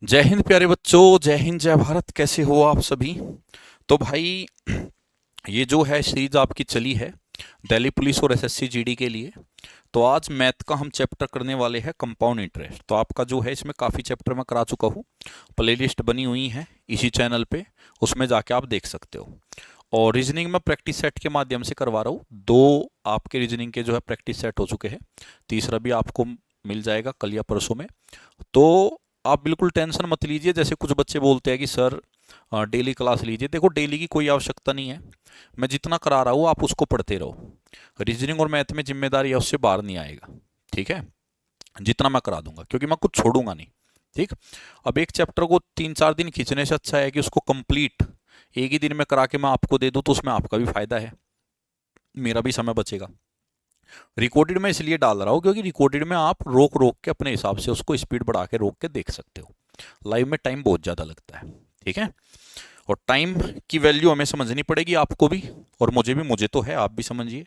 जय हिंद प्यारे बच्चों, जय हिंद जय भारत। कैसे हो आप सभी? तो भाई, ये जो है सीरीज आपकी चली है दिल्ली पुलिस और एसएससी जीडी के लिए। तो आज मैथ का हम चैप्टर करने वाले हैं कंपाउंड इंटरेस्ट। तो आपका जो है इसमें काफ़ी चैप्टर मैं करा चुका हूँ। प्लेलिस्ट बनी हुई है इसी चैनल पे, उसमें जाके आप देख सकते हो। और रीजनिंग में प्रैक्टिस सेट के माध्यम से करवा रहा हूँ। दो आपके रीजनिंग के जो है प्रैक्टिस सेट हो चुके हैं, तीसरा भी आपको मिल जाएगा कल या परसों में। तो आप बिल्कुल टेंशन मत लीजिए। जैसे कुछ बच्चे बोलते हैं कि सर डेली क्लास लीजिए, देखो डेली की कोई आवश्यकता नहीं है। मैं जितना करा रहा हूँ आप उसको पढ़ते रहो। रीजनिंग और मैथ में जिम्मेदारी है उससे बाहर नहीं आएगा, ठीक है? जितना मैं करा दूंगा, क्योंकि मैं कुछ छोड़ूंगा नहीं। ठीक। अब एक चैप्टर को 3-4 दिन खींचने से अच्छा है कि उसको कंप्लीट एक ही दिन में करा के मैं आपको दे दूं, तो उसमें आपका भी फायदा है, मेरा भी समय बचेगा। रिकॉर्डेड में इसलिए डाल रहा हूँ क्योंकि रिकॉर्डेड में आप रोक रोक के अपने हिसाब से उसको स्पीड बढ़ा के रोक के देख सकते हो। लाइव में टाइम बहुत ज़्यादा लगता है, ठीक है? और टाइम की वैल्यू हमें समझनी पड़ेगी, आपको भी और मुझे भी। मुझे तो है, आप भी समझिए।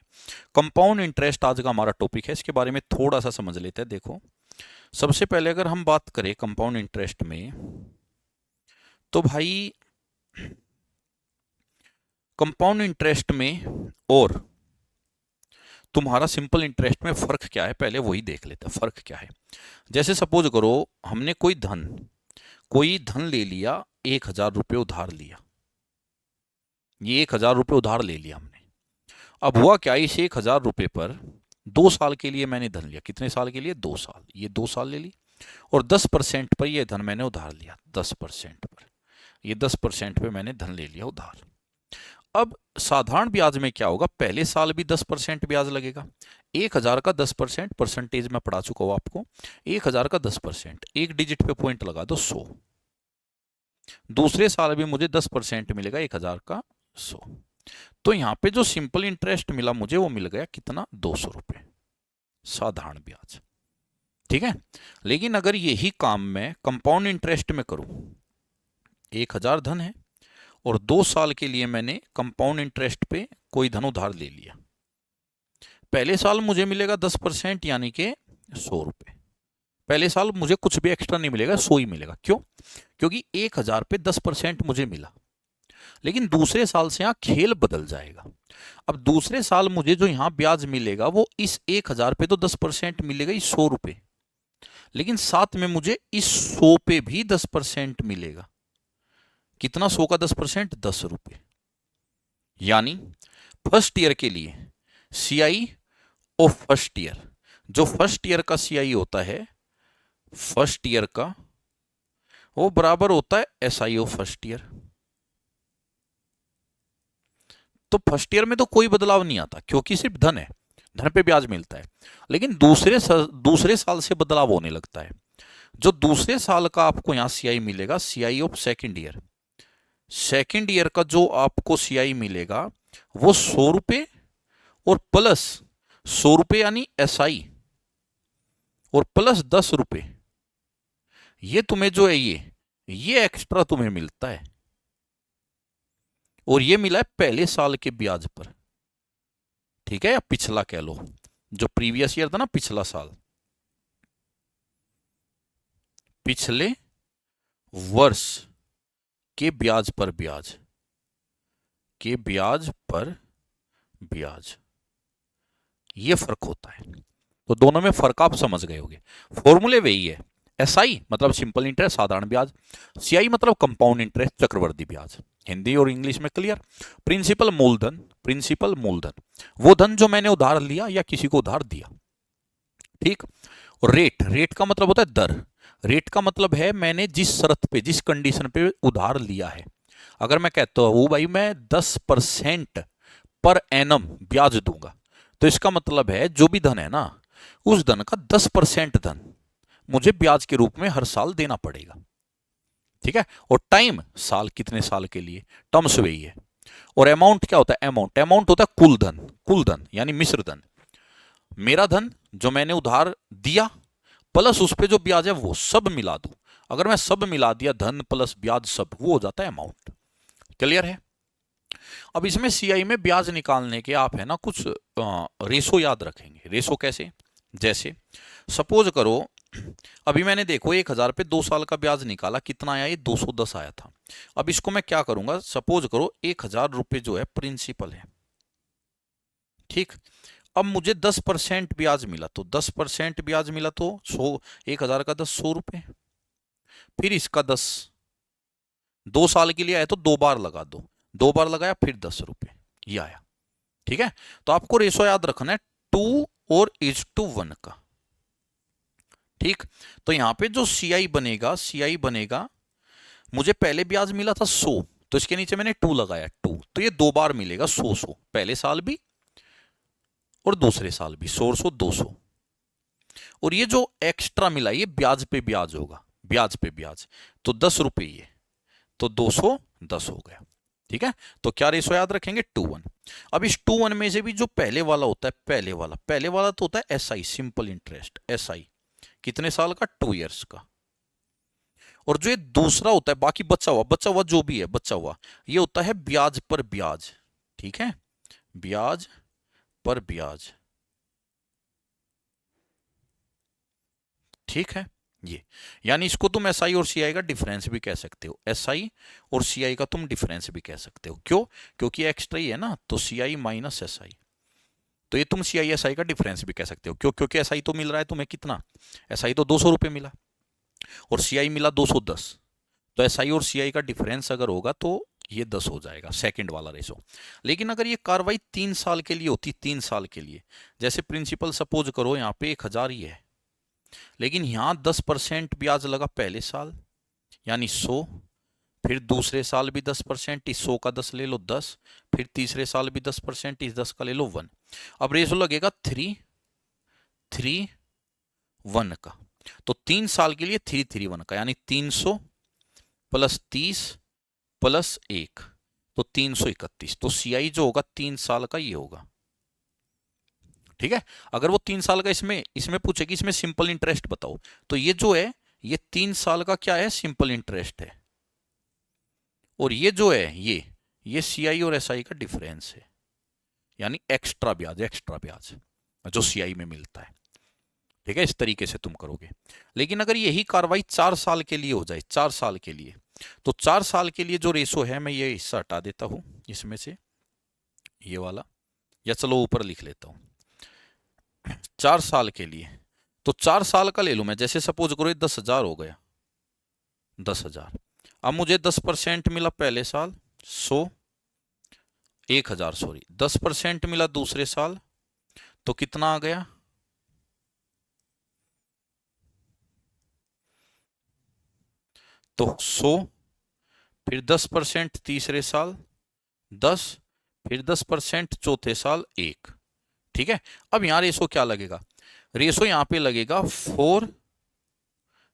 कंपाउंड इंटरेस्ट आज का हमारा टॉपिक है, इसके बारे में थोड़ा सा समझ लेते हैं। देखो, सबसे पहले अगर हम बात करें कंपाउंड इंटरेस्ट में, तो भाई कंपाउंड इंटरेस्ट में और तुम्हारा सिंपल इंटरेस्ट में फ़र्क क्या है, पहले वही देख लेते हैं फ़र्क क्या है। जैसे सपोज करो हमने कोई धन ले लिया, 1,000 रुपये उधार लिया। ये 1,000 रुपये उधार ले लिया हमने। अब हुआ क्या, इस 1,000 रुपये पर 2 साल के लिए मैंने धन लिया। कितने साल के लिए? 2 साल। ये 2 साल ले ली। और 10% पर यह धन मैंने उधार लिया। 10% पर, ये 10% पे मैंने धन ले लिया उधार। अब साधारण ब्याज में क्या होगा, पहले साल भी 10% ब्याज लगेगा। 1,000 का 10%, परसेंटेज में पढ़ा चुका हूं आपको। 1,000 का 10%, एक डिजिट पे पॉइंट लगा दो, 100। दूसरे साल भी मुझे 10% मिलेगा, 1,000 का 100। तो यहाँ पे जो सिंपल इंटरेस्ट मिला मुझे, वो मिल गया कितना? 200 रुपये साधारण ब्याज, ठीक है? लेकिन अगर यही काम मैं कंपाउंड इंटरेस्ट में करूं, 1,000 धन है और 2 साल के लिए मैंने कंपाउंड इंटरेस्ट पे कोई धन उधार ले लिया। पहले साल मुझे मिलेगा 10%, यानी कि 100 रुपये। पहले साल मुझे कुछ भी एक्स्ट्रा नहीं मिलेगा, 100 ही मिलेगा। क्यों? क्योंकि 1,000 पे 10% मुझे मिला। लेकिन दूसरे साल से यहाँ खेल बदल जाएगा। अब दूसरे साल मुझे जो यहाँ ब्याज मिलेगा, वो इस 1,000 पे तो 10% मिलेगा, इस 100 रुपये। लेकिन साथ में मुझे इस 100 पे भी 10% मिलेगा। कितना? 100 का 10%, 10 रुपये। यानी फर्स्ट ईयर के लिए सीआई ऑफ फर्स्ट ईयर, जो फर्स्ट ईयर का सीआई होता है फर्स्ट ईयर का, वो बराबर होता है एसआई ऑफ फर्स्ट ईयर। तो फर्स्ट ईयर में तो कोई बदलाव नहीं आता, क्योंकि सिर्फ धन है, धन पे ब्याज मिलता है। लेकिन दूसरे साल से बदलाव होने लगता है। जो दूसरे साल का आपको यहां सीआई मिलेगा, CI of second year, second year का जो आपको सीआई मिलेगा, वो 100 रुपये और प्लस 100 रुपये, यानी एसआई, और प्लस 10 रुपये। ये तुम्हें जो है, ये एक्स्ट्रा तुम्हें मिलता है। और ये मिला है पहले साल के ब्याज पर, ठीक है? या पिछला कह लो, जो प्रीवियस ईयर था ना, पिछला साल, पिछले वर्ष के ब्याज पर ब्याज, के ब्याज पर ब्याज, ये फर्क होता है। तो दोनों में फर्क आप समझ गए होंगे। फॉर्मूले वही है। एसआई मतलब सिंपल इंटरेस्ट, साधारण ब्याज। सीआई मतलब कंपाउंड इंटरेस्ट, चक्रवर्ती ब्याज। हिंदी और इंग्लिश में क्लियर? प्रिंसिपल मूलधन, प्रिंसिपल मूलधन, वो धन जो मैंने उधार लिया या किसी को उधार दिया, ठीक? और रेट, रेट का मतलब होता है दर। रेट का मतलब है मैंने जिस शर्त पे, जिस कंडीशन पे उधार लिया है। अगर मैं कहता हूं भाई मैं 10% पर एनम ब्याज दूंगा, तो इसका मतलब है जो भी धन है ना, उस धन का 10% धन मुझे ब्याज के रूप में हर साल देना पड़ेगा, ठीक है? और टाइम, साल, कितने साल के लिए, टर्म्स वही है। और अमाउंट क्या होता है? अमाउंट, अमाउंट होता है कुल धन, कुल धन यानी मिश्र धन। मेरा धन जो मैंने उधार दिया प्लस उस पर जो ब्याज है, वो सब मिला दूं। अगर मैं सब मिला दिया, धन प्लस ब्याज सब, वो हो जाता है अमाउंट। क्लियर है? अब इसमें सीआई में ब्याज निकालने के आप है ना कुछ रेशो याद रखेंगे। रेशो कैसे? जैसे सपोज करो अभी मैंने देखो 1,000 पे 2 साल का ब्याज निकाला, कितना आया, ये 210 आया था। अब इसको मैं क्या करूंगा, सपोज करो 1,000 रुपये जो है प्रिंसिपल है, ठीक। अब मुझे 10% ब्याज मिला, तो 10% ब्याज मिला तो 100, 1,000 का 10, 100 रुपये। फिर इसका 10, 2 साल के लिए आया तो 2 बार लगा दो, 2 बार लगाया फिर 10 रुपये, ये आया। ठीक है, तो आपको रेशो याद रखना है 2 और 1:1 का। ठीक, तो यहां पे जो सीआई बनेगा, सीआई बनेगा, मुझे पहले ब्याज मिला था 100, तो इसके नीचे मैंने 2 लगाया, 2, तो ये 2 बार मिलेगा 100, पहले साल भी और दूसरे साल भी, 100, 200। और ये जो एक्स्ट्रा मिला ये ब्याज पे ब्याज होगा, ब्याज पे ब्याज, तो 10 रुपये, ये तो 210 हो गया। ठीक है, तो क्या रेशो याद रखेंगे, 2:1। अब इस 2:1 में से भी जो पहले वाला होता है, पहले वाला तो होता है एसआई, सिंपल इंटरेस्ट, एसआई कितने साल का, 2 इयर्स का। और जो ये दूसरा होता है, बाकी बचा हुआ जो भी है बचा हुआ, ये होता है ब्याज पर ब्याज। ठीक है, ब्याज पर ब्याज। ठीक है, ये यानी इसको तुम एसआई और सीआई का डिफरेंस भी कह सकते हो, एसआई और सीआई का तुम डिफरेंस भी कह सकते हो। क्यों, क्योंकि एक्स्ट्रा ही है ना, तो सीआई माइनस एसआई, तो ये तुम सीआई एसआई का डिफरेंस भी कह सकते हो। क्यों, क्योंकि एसआई तो मिल रहा है तुम्हें कितना, एसआई तो 200 रुपये मिला और सीआई मिला 210, तो एसआई और सीआई का डिफरेंस अगर होगा तो ये 10 हो जाएगा, सेकंड वाला रेशो। लेकिन अगर ये कार्रवाई 3 साल के लिए होती, 3 साल के लिए, जैसे प्रिंसिपल सपोज करो यहाँ पे 1,000 ही है, लेकिन यहाँ 10% ब्याज लगा पहले साल यानी 100, फिर दूसरे साल भी 10%, इस 100 का 10 ले लो 10, फिर तीसरे साल भी 10%, इस 10 का ले लो 1। अब रेशो लगेगा 3:3:1 का, तो 3 साल के लिए 3:3:1 का, यानी 300 प्लस 30 प्लस 1, तो 331। तो सीआई जो होगा 3 साल का ये होगा। ठीक है, अगर वो 3 साल का इसमें इसमें पूछे कि इसमें सिंपल इंटरेस्ट बताओ, तो ये जो है ये 3 साल का क्या है, सिंपल इंटरेस्ट है। और ये जो है ये सीआई और एसआई का डिफरेंस है, यानी एक्स्ट्रा ब्याज, एक्स्ट्रा ब्याज जो सीआई में मिलता है। ठीक है, इस तरीके से तुम करोगे। लेकिन अगर यही कार्रवाई 4 साल के लिए हो जाए, 4 साल के लिए, तो 4 साल के लिए जो रेशो है, मैं ये हिस्सा हटा देता हूं इसमें से, ये वाला, या चलो ऊपर लिख लेता हूं 4 साल के लिए। तो 4 साल का ले लूं मैं, जैसे सपोज करो 10,000 हो गया, 10,000। अब मुझे 10% मिला पहले साल, 100, 1,000 सॉरी, 10% मिला दूसरे साल, तो कितना आ गया, तो 100, फिर 10% तीसरे साल 10, फिर 10% चौथे साल 1। ठीक है, अब यहां रेशो क्या लगेगा, रेशो यहां पे लगेगा 4,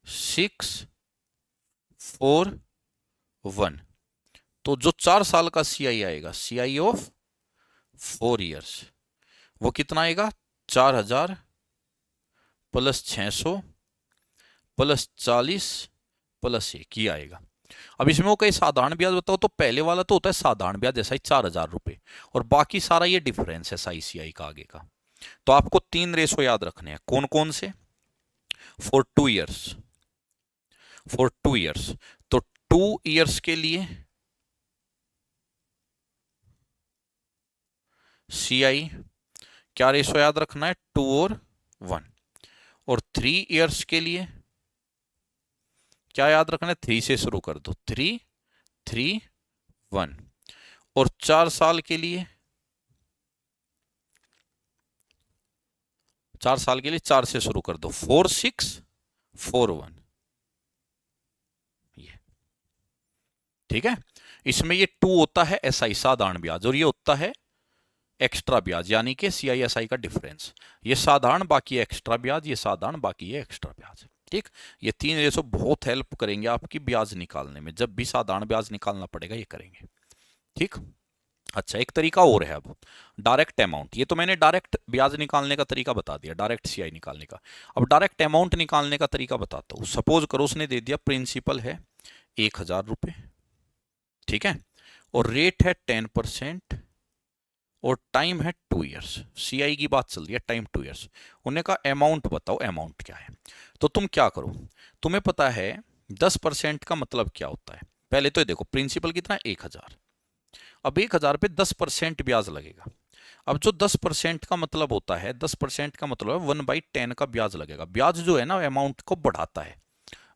6, 4, 1। तो जो 4 साल का सीआई आएगा, सीआई ऑफ 4 इयर्स, वो कितना आएगा, 4,000 प्लस 600 प्लस 40 प्लस 1, ये आएगा। अब इसमें वो कहीं साधारण ब्याज बताओ, तो पहले वाला तो होता है साधारण ब्याज, जैसा ही 4,000 रुपये, और बाकी सारा ये डिफरेंस है साईसीआई का आगे का। तो आपको 3 रेशो याद रखने हैं, कौन कौन से, फॉर 2 इयर्स, फॉर 2 इयर्स, तो 2 इयर्स के लिए सीआई क्या रेशो याद रखना है, 2 और 1। और 3 इयर्स के लिए क्या याद रखना है, 3 से शुरू कर दो, 3, 3, 1। और 4 साल के लिए, 4 साल के लिए 4 से शुरू कर दो, 4, 6, 4, 1। ये ठीक है, इसमें ये 2 होता है एसआई साधारण ब्याज, और ये होता है एक्स्ट्रा ब्याज, यानी कि सीआई एसआई का डिफरेंस। ये साधारण बाकी एक्स्ट्रा ब्याज, ये साधारण बाकी ये एक्स्ट्रा ब्याज। ठीक, ये 3 रेशो बहुत हेल्प करेंगे आपकी ब्याज निकालने में, जब भी साधारण ब्याज निकालना पड़ेगा ये करेंगे। ठीक, अच्छा एक तरीका और है, अब डायरेक्ट अमाउंट। ये तो मैंने डायरेक्ट ब्याज निकालने का तरीका बता दिया, डायरेक्ट सीआई निकालने का। अब डायरेक्ट अमाउंट निकालने का तरीका बताता हूं। सपोज करो उसने दे दिया, प्रिंसिपल है 1,000 रुपये, ठीक है, और रेट है 10%, और टाइम है 2 ईयर्स। सीआई की बात चल रही है, टाइम 2 ईयर्स। उन्होंने कहा अमाउंट बताओ, अमाउंट क्या है। तो तुम क्या करो, तुम्हें पता है 10% का मतलब क्या होता है। पहले तो ये देखो, प्रिंसिपल कितना है 1000। अब 1000 पे 10% ब्याज लगेगा। अब जो 10% का मतलब होता है, 10% का मतलब है 1/10 का ब्याज लगेगा। ब्याज जो है ना अमाउंट को बढ़ाता है,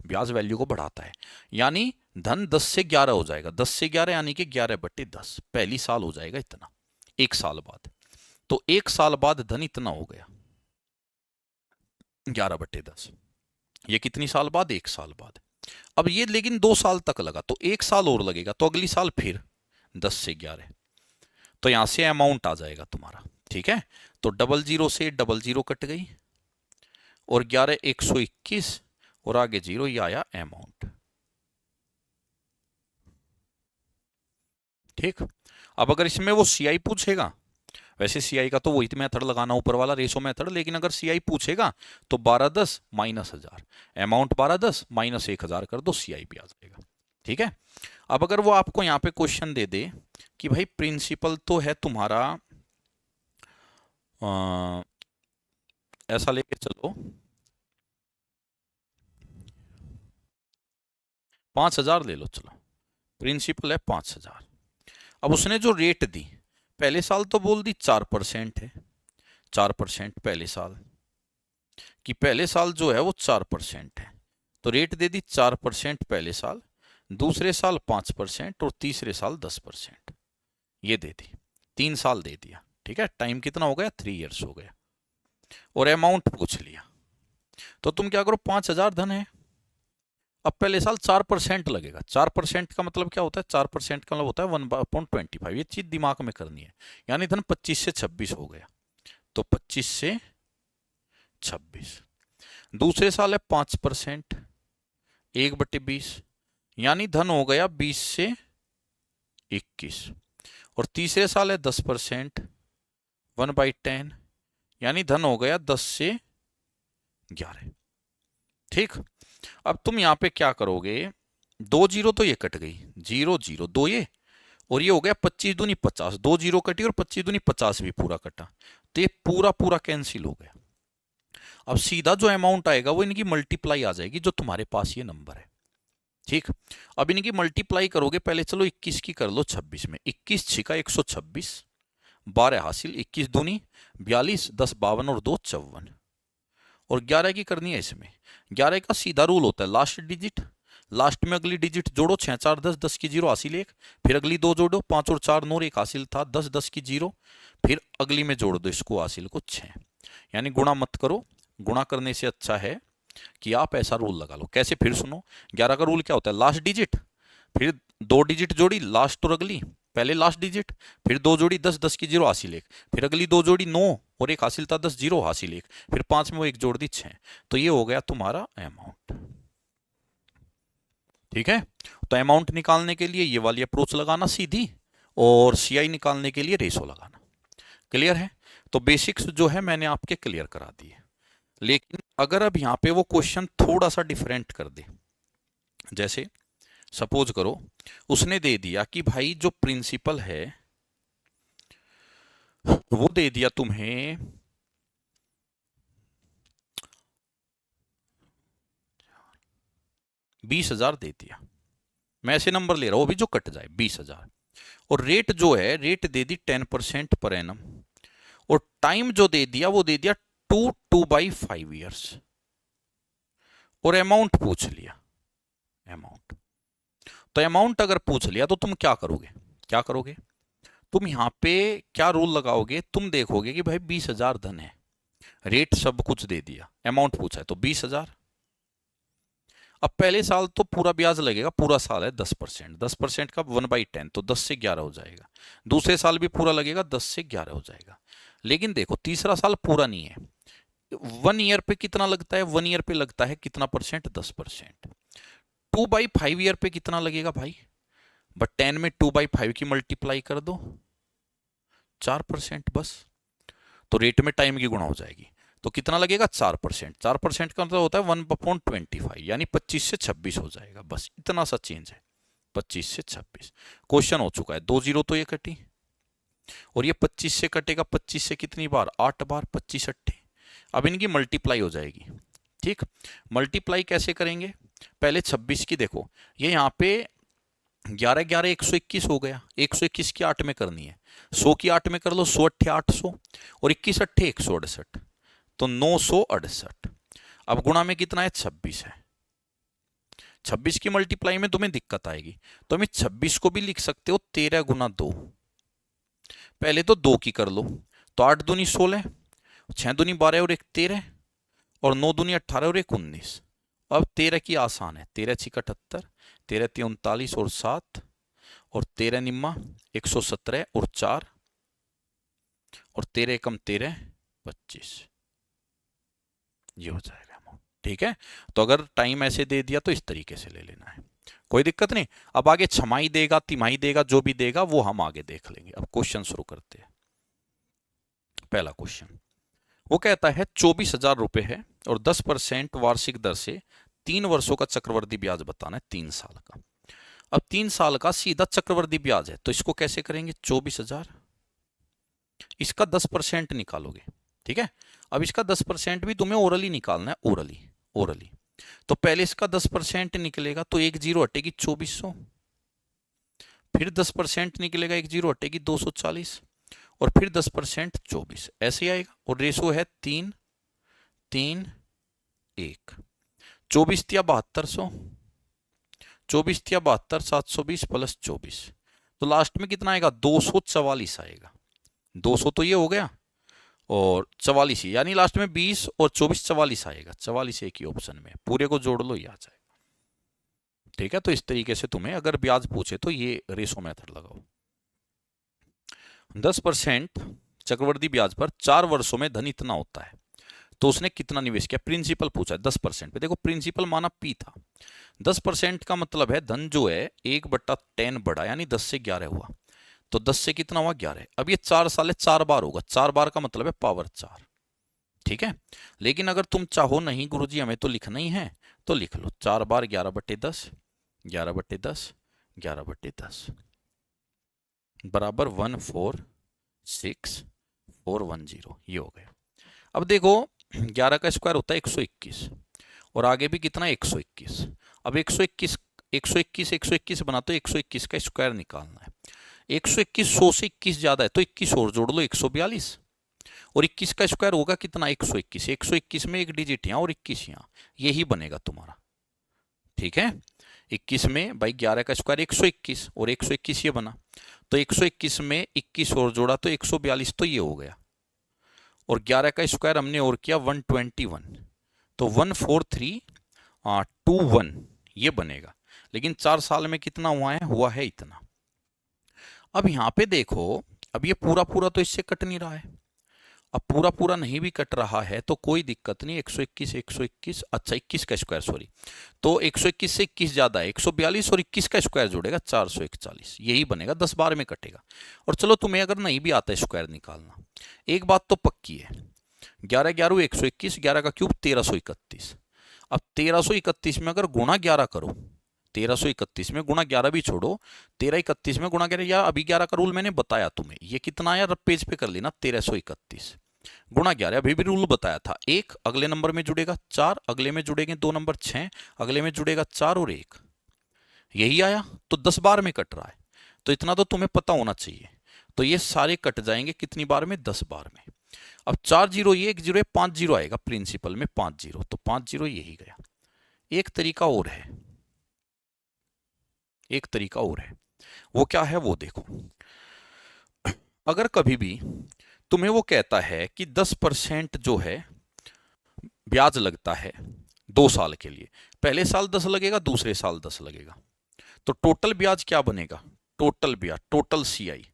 ब्याज वैल्यू को बढ़ाता है। यानी धन 10 से 11 हो जाएगा, 10 से 11 यानी कि 11/10 पहली साल हो जाएगा इतना, एक साल बाद। तो एक साल बाद धन इतना हो गया 11/10। ये कितनी साल बाद, एक साल बाद। अब ये लेकिन 2 साल तक लगा, तो एक साल और लगेगा, तो अगली साल फिर 10 से 11। तो यहां से अमाउंट आ जाएगा तुम्हारा। ठीक है, तो 00 से 00 कट गई और 11 121 और आगे 0, ये आया अमाउंट। ठीक। अब अगर इसमें वो सीआई पूछेगा, वैसे सीआई का तो वही मेथड लगाना ऊपर वाला रेशो मेथड, लेकिन अगर सीआई पूछेगा तो 1210 माइनस 1000, अमाउंट 1210 माइनस 1000 कर दो, सीआई भी आ जाएगा। ठीक है। अब अगर वो आपको यहाँ पे क्वेश्चन दे दे कि भाई प्रिंसिपल तो है तुम्हारा ऐसा लेके चलो 5000 ले लो, चलो प्रिंसिपल है 5000। अब उसने जो रेट दी, पहले साल तो बोल दी 4% है, 4% पहले साल कि पहले साल जो है वो 4% है, तो रेट दे दी 4% पहले साल, दूसरे साल 5% और तीसरे साल 10%। ये दे दी, 3 साल दे दिया। ठीक है, टाइम कितना हो गया, 3 ईयर्स हो गया। और अमाउंट पूछ लिया, तो तुम क्या करो, 5000 धन है। अब पहले साल 4% लगेगा। 4% का मतलब क्या होता है, 4% का मतलब होता है 1/25। ये चीज दिमाग में करनी है। यानी धन 25 से 26 हो गया, तो 25 से 26। दूसरे साल है 5%, 1/20, यानी धन हो गया 20 से 21। और तीसरे साल है 10%, 1/10, यानी धन हो गया 10 से 11। ठीक। अब तुम यहां पे क्या करोगे, 2 जीरो तो ये कट गई, 0 0 2 ये, और ये हो गया 25 दूनी 50, 2 जीरो कटी और 25 दूनी 50 भी पूरा कटा, तो ये पूरा पूरा कैंसिल हो गया। अब सीधा जो अमाउंट आएगा वो इनकी मल्टीप्लाई आ जाएगी, जो तुम्हारे पास ये नंबर है। ठीक। अब इनकी मल्टीप्लाई करोगे, पहले चलो 21 की कर लो 26 में, 21 छिका 126, 12 हासिल, 21 दूनी 42, 10 52 और 2 54, और 11 की करनी है इसमें। 11 का सीधा रूल होता है, लास्ट डिजिट, लास्ट में अगली डिजिट जोड़ो, 6 4 10, 10 की 0 हासिल 1, फिर अगली 2 जोड़ो, 5 और 4 9 1 हासिल था 10, 10 की 0, फिर अगली में जोड़ दो इसको हासिल को 6। यानी गुणा मत करो, गुणा करने से अच्छा है कि आप ऐसा रूल लगा लो। कैसे, फिर सुनो। 11 का रूल क्या होता है, लास्ट डिजिट, फिर 2 डिजिट जोड़ी लास्ट और अगली, पहले लास्ट डिजिट, फिर 2 जोड़ी 10, 10 की 0 हासिल 1, फिर अगली 2 जोड़ी 9 और 1 हासिल था 10, 0 हासिल 1, फिर 5 में वो 1 जोड़ दी 6। तो ये हो गया तुम्हारा अमाउंट। ठीक है। तो अमाउंट निकालने के लिए ये वाली अप्रोच लगाना सीधी, और सीआई निकालने के लिए रेशो लगाना। क्लियर है। तो बेसिक्स जो है मैंने आपके क्लियर करा दिए। लेकिन अगर अब यहाँ पे वो क्वेश्चन थोड़ा सा डिफरेंट कर दे, जैसे सपोज करो उसने दे दिया कि भाई जो प्रिंसिपल है वो दे दिया तुम्हें 20,000 दे दिया, मैं ऐसे नंबर ले रहा हूं अभी जो कट जाए 20,000, और रेट जो है रेट दे दी 10% पर एनम, और टाइम जो दे दिया वो दे दिया 2/5 ईयर्स, और अमाउंट पूछ लिया। अमाउंट, तो अमाउंट अगर पूछ लिया तो तुम क्या करोगे, क्या करोगे, तुम यहां पे क्या रूल लगाओगे, तुम देखोगे कि भाई 20,000 धन है, रेट सब कुछ दे दिया, अमाउंट पूछा है तो 20,000। अब पहले साल तो पूरा ब्याज लगेगा, पूरा साल है 10%, 10% का 1/10, तो 10 से 11 हो जाएगा। दूसरे साल भी पूरा लगेगा, 10 से 11 हो जाएगा। लेकिन देखो तीसरा साल पूरा नहीं है, 1 ईयर पे कितना लगता है, 1 ईयर पे लगता है कितना परसेंट, 10%। 2/5 ईयर पे कितना लगेगा भाई, बट 10 में 2/5 की मल्टीप्लाई कर दो, 4% बस, तो रेट में टाइम की गुणा हो जाएगी, तो कितना लगेगा 4%। 4% का मतलब होता है 1/25, यानी 25 से 26 हो जाएगा, बस इतना सा चेंज है, 25 से 26। क्वेश्चन हो चुका है, 2 जीरो तो ये कटी, और ये 25 से कटेगा, 25 से कितनी बार, 8 बार, 25 अट्ठे। अब इनकी मल्टीप्लाई हो जाएगी। ठीक, मल्टीप्लाई कैसे करेंगे, पहले 26 की देखो, ये यहाँ पे 11 11 121 हो गया, 121 की 8 में करनी है, 100 की 8 में कर लो, 100 अट्ठे 800 और 21 अट्ठे 168, तो 968। अब गुणा में कितना है, 26 है। 26 की मल्टीप्लाई में तुम्हें दिक्कत आएगी, तो हमें 26 को भी लिख सकते हो 13 गुना 2। पहले तो 2 की कर लो, तो 8 दूनी 16, 6 दूनी 12 और 1 13, और 9 दूनी 18 और 1 19। अब 13 की आसान है, 13 6 78, 13 3 39 और 7, और 13 निम्मा 117 और 4, और 13 एकम 13 25, ये हो जाएगा। ठीक है, तो अगर टाइम ऐसे दे दिया तो इस तरीके से ले लेना है, कोई दिक्कत नहीं। अब आगे छमाही देगा, तिमाही देगा, जो भी देगा वो हम आगे देख लेंगे। अब क्वेश्चन शुरू करते हैं। पहला क्वेश्चन वो कहता है 24,000 रुपए है और 10% वार्षिक दर से 3 वर्षों का चक्रवृद्धि ब्याज बताना है, 3 साल का। अब 3 साल का सीधा चक्रवृद्धि ब्याज है, तो इसको कैसे करेंगे, 24,000, इसका 10% निकालोगे। ठीक है, अब इसका 10% भी तुम्हें ओरली निकालना है, ओरली ओरली। तो पहले इसका 10% निकलेगा, तो 1 जीरो हटेगी 2400, फिर 10% निकलेगा, 1 जीरो हटेगी 240, और फिर 10% 24, ऐसे ही आएगा। और रेशो है 3 3 1, 24 तिया 7200, 24 तिया 72, 720 प्लस 24, तो लास्ट में कितना आएगा, 244 आएगा। 200 तो ये हो गया, और 44 ही, यानी लास्ट में 20 और 24 44 आएगा। 44 एक ही ऑप्शन में, पूरे को जोड़ लो, ये आ जाएगा। ठीक है, तो इस तरीके से तुम्हें अगर ब्याज पूछे तो ये रेशो मेथड लगाओ। 10% चक्रवृद्धि ब्याज पर 4 वर्षों में धन इतना होता है, तो उसने कितना निवेश किया, प्रिंसिपल पूछा है 10% पे। देखो प्रिंसिपल माना पी था, 10% का मतलब है धन जो है 1/10 बढ़ा, यानी 10 से 11 हुआ, तो 10 से कितना हुआ, 11। अब ये 4 साल है, 4 बार होगा, 4 बार का मतलब है पावर 4। ठीक है, लेकिन अगर तुम चाहो नहीं गुरुजी हमें तो लिखना ही है, तो लिख लो 4 बार 11/10, 11/10, 11/10 बराबर 146,410, ये हो गया। अब देखो 11 का स्क्वायर होता है 121, और आगे भी कितना 121। अब 121 121 121 बना, तो 121 का स्क्वायर निकालना है। 121 100 से 21 ज्यादा है, तो 21 और जोड़ लो, 142, और 21 का स्क्वायर होगा कितना, 121। 121 में एक डिजिट यहाँ और 21 यहाँ, यही बनेगा तुम्हारा। ठीक है, 21 में भाई 11 का स्क्वायर 121, और 121 ये बना, तो 121 में 21 और जोड़ा तो 142, तो ये हो गया। और 11 का स्क्वायर हमने और किया 121, तो 14321 ये बनेगा। लेकिन 4 साल में कितना हुआ है इतना। अब यहां पे देखो, अब ये पूरा पूरा तो इससे कट नहीं रहा है, अब पूरा पूरा नहीं भी कट रहा है तो कोई दिक्कत नहीं, 121 121, अच्छा 21 का स्क्वायर सॉरी, तो 121 से 21 ज्यादा है, 142, और 21 का स्क्वायर जोड़ेगा 441, यही बनेगा, 10 बार में कटेगा। और चलो तुम्हें अगर नहीं भी आता है स्क्वायर निकालना, एक बात तो पक्की है, 11 11 121, 11 का क्यूब 1331। अब 1331 में अगर गुणा 11 करो, 1331 में गुणा 11 भी छोड़ो, 1331 में गुणा 11, या अभी 11 का रूल मैंने बताया तुम्हें, ये कितना आया रब पेज पे कर लेना, 1331 गुणा 11, अभी भी रूल बताया था, 1 अगले नंबर में जुड़ेगा 4, अगले में जुड़ेंगे 2 नंबर 6, अगले में जुड़ेगा 4 और 1, यही आया। तो 10 बार में कट रहा है, तो इतना तो तुम्हें पता होना चाहिए। तो ये सारे कट जाएंगे कितनी बार में, 10 बार में। अब 4 जीरो ये 1 जीरो 5 जीरो आएगा, प्रिंसिपल में 5 जीरो, तो 5 जीरो यही गया। एक तरीका और है, एक तरीका और है, वो क्या है वो देखो। अगर कभी भी तुम्हें वो कहता है कि 10% जो है ब्याज लगता है 2 साल के लिए, पहले साल 10 लगेगा, दूसरे साल 10 लगेगा, तो टोटल ब्याज क्या बनेगा, टोटल ब्याज, टोटल CI।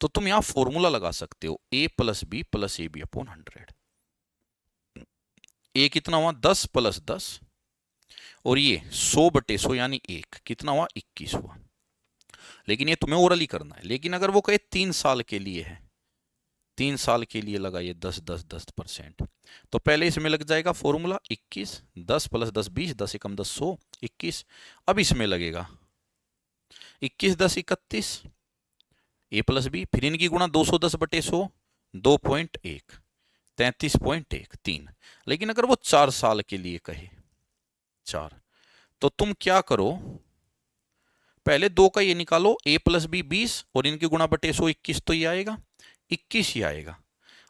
तो तुम यहां फॉर्मूला लगा सकते हो, A + B + AB/100। A कितना हुआ, 10 + 10, और ये 100/100 यानी 1, कितना हुआ, 21 हुआ। लेकिन ये तुम्हें ओरली करना है। लेकिन अगर वो कहे 3 साल के लिए है, 3 साल के लिए लगा ये 10 10 10%, तो पहले इसमें लग जाएगा फॉर्मूला 21, 10 + 10 20, 10 एकम 10 100, 21। अब इसमें लगेगा 21 10 31, ए प्लस बी, फिर इनकी गुणा 210/100, 2.1, 33.1, 3। लेकिन अगर वो 4 साल के लिए कहे, 4, तो तुम क्या करो, पहले 2 का ये निकालो, a प्लस बी 20 और इनकी गुणा बटे 100 21, तो ये आएगा 21 ही आएगा।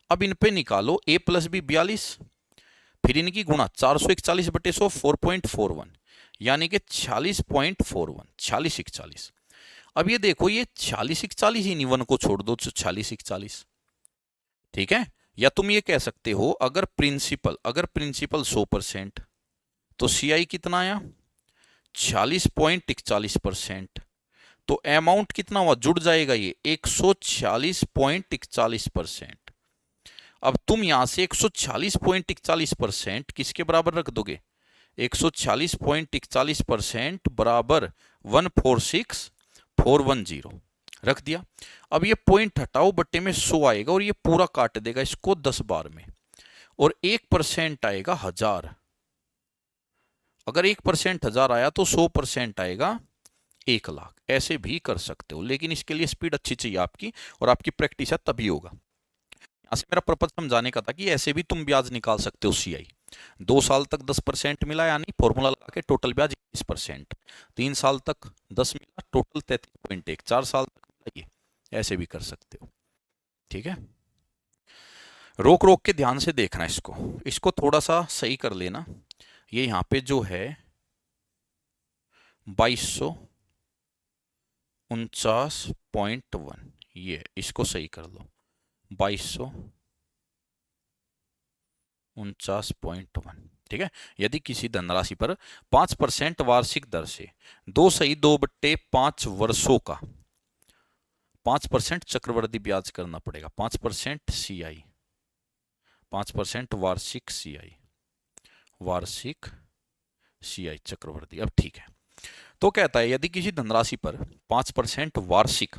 अब इन पे निकालो a प्लस बी 42, फिर इनकी गुणा 441/100, 4.41, यानी कि 46.41, 4641। अब ये देखो, ये 4641 ही नहीं, 1 को छोड़ दो तो 4641, ठीक है। या तुम ये कह सकते हो, अगर प्रिंसिपल 100% तो CI कितना आया, 46.41%। तो अमाउंट कितना हुआ, जुड़ जाएगा ये 146.41%। अब तुम यहां से 146.41% किसके बराबर रख दोगे, 146.41% बराबर 146410 रख दिया। अब ये पॉइंट हटाओ, बट्टे में 100 आएगा और ये पूरा काट देगा इसको 10 बार में, और 1% आएगा 1000। अगर 1% 1000 आया तो 100% आएगा 1 लाख। ऐसे भी कर सकते हो, लेकिन इसके लिए स्पीड अच्छी चाहिए आपकी, और आपकी प्रैक्टिस है तभी होगा। यहां से मेरा पर्पज समझाने का था कि ऐसे भी तुम ब्याज निकाल सकते हो। CI 2 साल तक 10% मिला, यानी फॉर्मूला लगा के टोटल ब्याज 21%, 3 साल तक 10 मिला, टोटल 33.1, 4 साल तक मिला, ये ऐसे भी कर सकते हो, ठीक है। रोक रोक के ध्यान से देखना इसको थोड़ा सा सही कर लेना। ये यहाँ पे जो है 2249.1, ये इसको सही कर लो, 2249.1, ठीक है। यदि किसी धनराशि पर 5% वार्षिक दर से 2/2/5 वर्षों का 5% चक्रवृद्धि ब्याज करना पड़ेगा, 5% CI, 5% वार्षिक CI चक्रवृद्धि। अब ठीक है, तो कहता है यदि किसी धनराशि पर 5% वार्षिक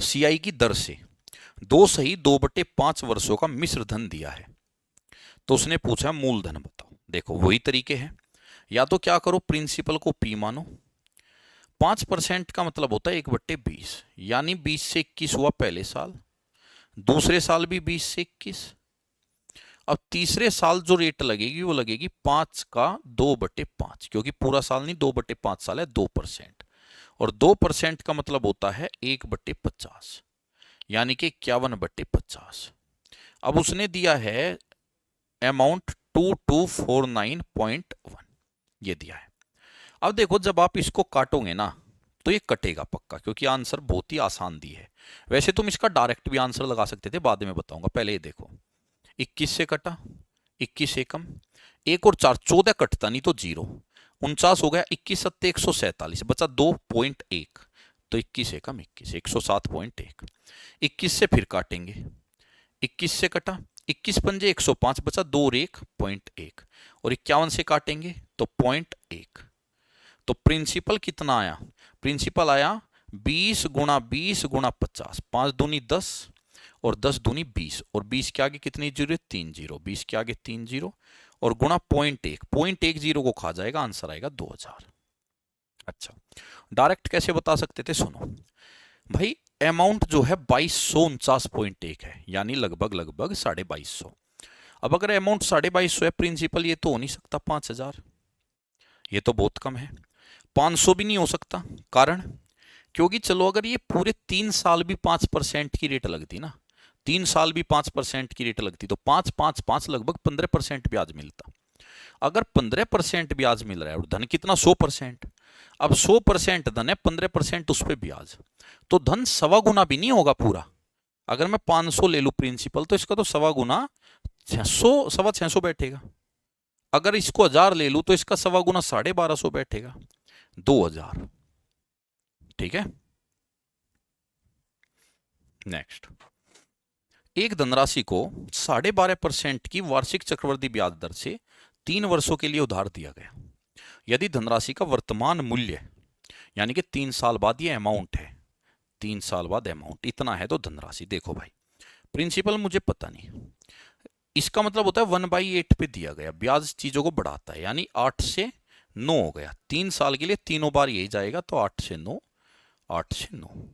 CI की दर से 2/2/5 वर्षों का मिश्र धन दिया है, तो उसने पूछा मूलधन बताओ। देखो वही तरीके हैं, या तो क्या करो, प्रिंसिपल को P मानो, 5% का मतलब होता है 1/20, यानी 20 से 21 हुआ पहले साल, दूसरे साल भी 20 से 21। अब तीसरे साल जो रेट लगेगी वो लगेगी 5 का 2/5, क्योंकि पूरा साल नहीं, 2/5 साल है, 2%, और 2% का मतलब होता है 1/50, यानी कि 51/50। अब उसने दिया है अमाउंट 2249.1, ये दिया है। अब देखो, जब आप इसको काटोगे ना तो ये कटेगा पक्का, क्योंकि आंसर बहुत ही आसान दी है। वैसे तुम इसका डायरेक्ट भी आंसर लगा सकते थे, बाद में बताऊंगा, पहले ये देखो 21 से कटा, 21 एकम, 1 और 4 14 कटता नहीं तो 0, 49 हो गया, 21 सत्ते 147, बचा 2.1, तो 21 एकम 21, 107.1। 21 से फिर काटेंगे, 21 से कटा, 21 पंजे 105, बचा 2 और 1.1, और 51 से काटेंगे तो 0.1। तो प्रिंसिपल कितना आया, प्रिंसिपल आया 20 गुणा 20 गुणा 50, 5 दूनी 10 और 10 दूनी 20, और 20 के आगे कितनी जीरो, 3 जीरो, 20 के आगे 3 जीरो, और गुणा 0.1, 0.10 को खा जाएगा, आंसर आएगा 2000। अच्छा, डायरेक्ट कैसे बता सकते थे, सुनो भाई, अमाउंट जो है 2249.1 है, यानी लगभग 2250। अब अगर अमाउंट 2250 है, प्रिंसिपल ये तो हो नहीं सकता 5000, ये तो बहुत कम है। 500 भी नहीं हो सकता, कारण क्योंकि चलो अगर ये पूरे 3 साल भी 5% की रेट लगती ना, 3 साल भी 5% की रेट लगती, तो 5 5 5 लगभग 15% ब्याज मिलता। अगर 15% ब्याज मिल रहा है और धन कितना 100%, अब 100% धन है, 15% उस पर ब्याज, तो धन 1.25 गुना भी नहीं होगा पूरा। अगर मैं 500 ले लूं प्रिंसिपल, तो इसका तो 1.25 गुना 600 650 बैठेगा। अगर इसको 1000 ले लूं तो इसका 1.25 गुना 1250 बैठेगा, 2000, ठीक है। नेक्स्ट, एक धनराशि को 12.5% की वार्षिक चक्रवृद्धि ब्याज दर से 3 वर्षों के लिए उधार दिया गया। यदि धनराशि का वर्तमान मूल्य, यानी कि 3 साल बाद ये अमाउंट है, 3 साल बाद अमाउंट इतना है, तो धनराशि देखो भाई, प्रिंसिपल मुझे पता नहीं, इसका मतलब होता है 1/8 पे दिया गया, ब्याज चीजों को बढ़ाता है, यानी 8 से 9 हो गया, 3 साल के लिए तीनों बार यही जाएगा, तो 8 से 9, 8 से 9,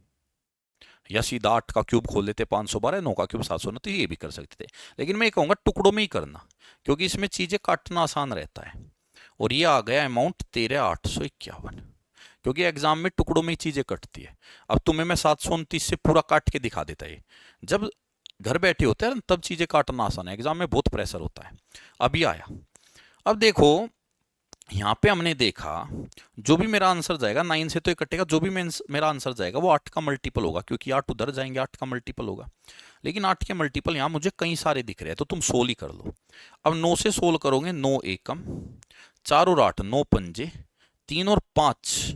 या सीधा 8 का क्यूब खोल लेते 512, 9 का क्यूब 709, तो ये भी कर सकते थे। लेकिन मैं ये कहूँगा टुकड़ों में ही करना, क्योंकि इसमें चीज़ें काटना आसान रहता है। और ये आ गया अमाउंट 13,851, क्योंकि एग्जाम में टुकड़ों में ही चीज़ें कटती है। अब तुम्हें मैं 729 से पूरा काट के दिखा देता है, जब घर बैठे होते हैं तब चीज़ें काटना आसान है, एग्जाम में बहुत प्रेशर होता है। अभी आया, अब देखो यहाँ पे हमने देखा जो भी मेरा आंसर जाएगा 9 से तो ये कटेगा, जो भी मेरा आंसर जाएगा वो 8 का मल्टीपल होगा, क्योंकि 8 उधर जाएंगे 8 का मल्टीपल होगा। लेकिन 8 के मल्टीपल यहाँ मुझे कई सारे दिख रहे हैं, तो तुम 16 ही कर लो। अब 9 से 16 करोगे, 9 एकम, 4 और 8 9 पंजे, 3 और 5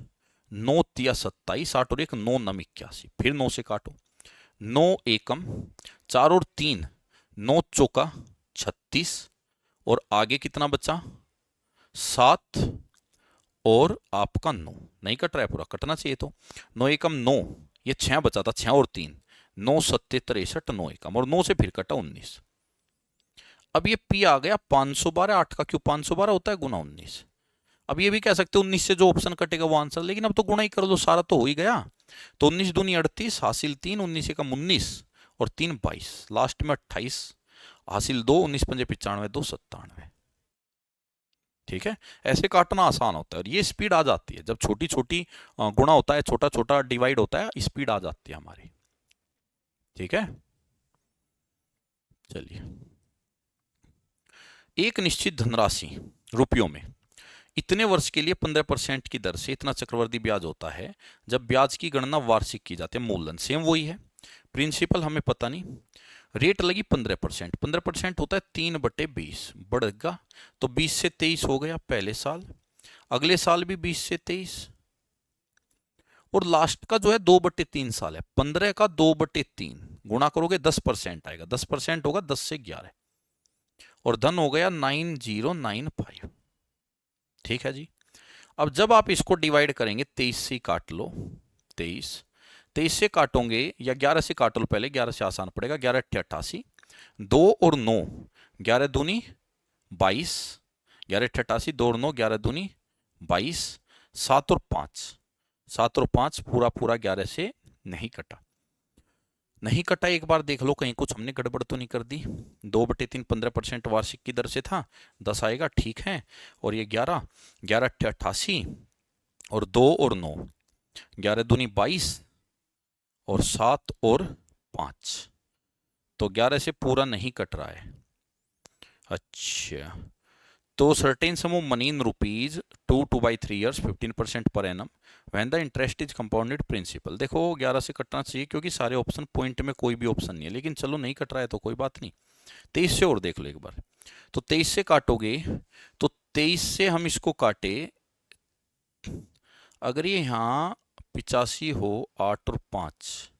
9 तिया 27, 8 और 1 9 नम 81, फिर 9 से काटो, 9 एकम, 4 और 3 9 चौका 36, और आगे कितना बचा 7 और आपका 9, नहीं कट रहा है पूरा, कटना चाहिए तो 9 एकम 9, ये 6 बचा था, 6 और 3 9 सत्ते 63, 9 एकम, और 9 से फिर कटा 19। अब ये पी आ गया 512, 8 का क्यों 512 होता है गुना 19। अब ये भी कह सकते हो 19 से जो ऑप्शन कटेगा वो आंसर, लेकिन अब तो गुणा ही कर दो, सारा तो हो ही गया। तो 19 दूनी 38, हासिल 3, 19 एकम 19 और 3 22, लास्ट में 28, हासिल 2, 19 पंजे 95, 2 97। ठीक है, ऐसे काटना आसान होता है, और ये स्पीड आ जाती है जब छोटी छोटी गुणा होता है, छोटा छोटा डिवाइड होता है, स्पीड आ जाती है हमारी। ठीक है, चलिए, एक निश्चित धनराशि रुपयों में इतने वर्ष के लिए 15% की दर से इतना चक्रवर्ती ब्याज होता है, जब ब्याज की गणना वार्षिक की जाती है। मूलधन सेम वही है, प्रिंसिपल हमें पता नहीं, रेट लगी 15%, 15% होता है 3/20, बढ़ेगा तो 20 से 23 हो गया पहले साल, अगले साल भी 20 से 23, और लास्ट का जो है 2/3 साल है, 15 का 2/3 गुणा करोगे 10% आएगा, 10% होगा 10 से 11, और धन हो गया 9095। ठीक है जी। अब जब आप इसको डिवाइड करेंगे 23 से काट लो, 23 से काटोगे या 11 से काट लो, पहले 11 से आसान पड़ेगा, 11 अट्ठे 88, 2 और 9 11 दूनी 22, 11 अट्ठे 88, 2 और 9 11 दूनी 22, 7 और 5 पूरा पूरा 11 से नहीं कटा, नहीं कटा, एक बार देख लो कहीं कुछ हमने गड़बड़ तो नहीं कर दी। 2/3 15% वार्षिक की दर से था, 10 आएगा, ठीक है, और ये 11 11 अट्ठे 88 और 2 और 9 11 दूनी 22 और 7 और 5, तो 11 से पूरा नहीं कट रहा है। अच्छा, तो certain sum of money in rupees 2/3 years 15% per annum when the interest is compounded principal. देखो 11 से कटना चाहिए, क्योंकि सारे ऑप्शन पॉइंट में कोई भी ऑप्शन नहीं है, लेकिन चलो नहीं कट रहा है तो कोई बात नहीं। 23 से और देख लो एक बार, तो 23 से काटोगे, तो 23 से हम इसको काटे, अगर ये यहाँ 85 हो, 8 और 5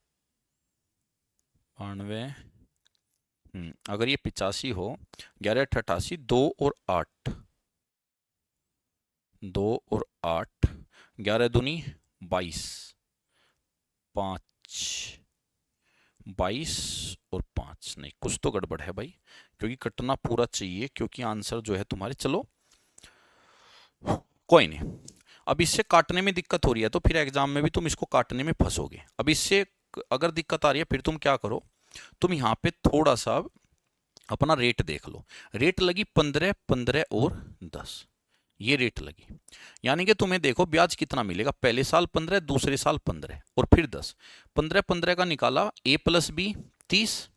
92, अगर ये 85 हो, 11 अट्ठे 88, 2 और 8 2 और 8 11 दूनी 22, 5 22 और 5, नहीं कुछ तो गड़बड़ है भाई, क्योंकि कटना पूरा चाहिए, क्योंकि आंसर जो है तुम्हारे, चलो कोई नहीं। अब इससे काटने में दिक्कत हो रही है तो फिर एग्जाम में भी तुम इसको काटने में फंसोगे। अब इससे अगर दिक्कत आ रही है फिर तुम क्या करो, तुम यहाँ पे थोड़ा सा अपना रेट देख लो, रेट लगी 15 15 और 10, ये रेट लगी, यानी कि तुम्हें देखो ब्याज कितना मिलेगा, पहले साल 15, दूसरे साल 15 और फिर 10, 15 15 का निकाला, a plus B 30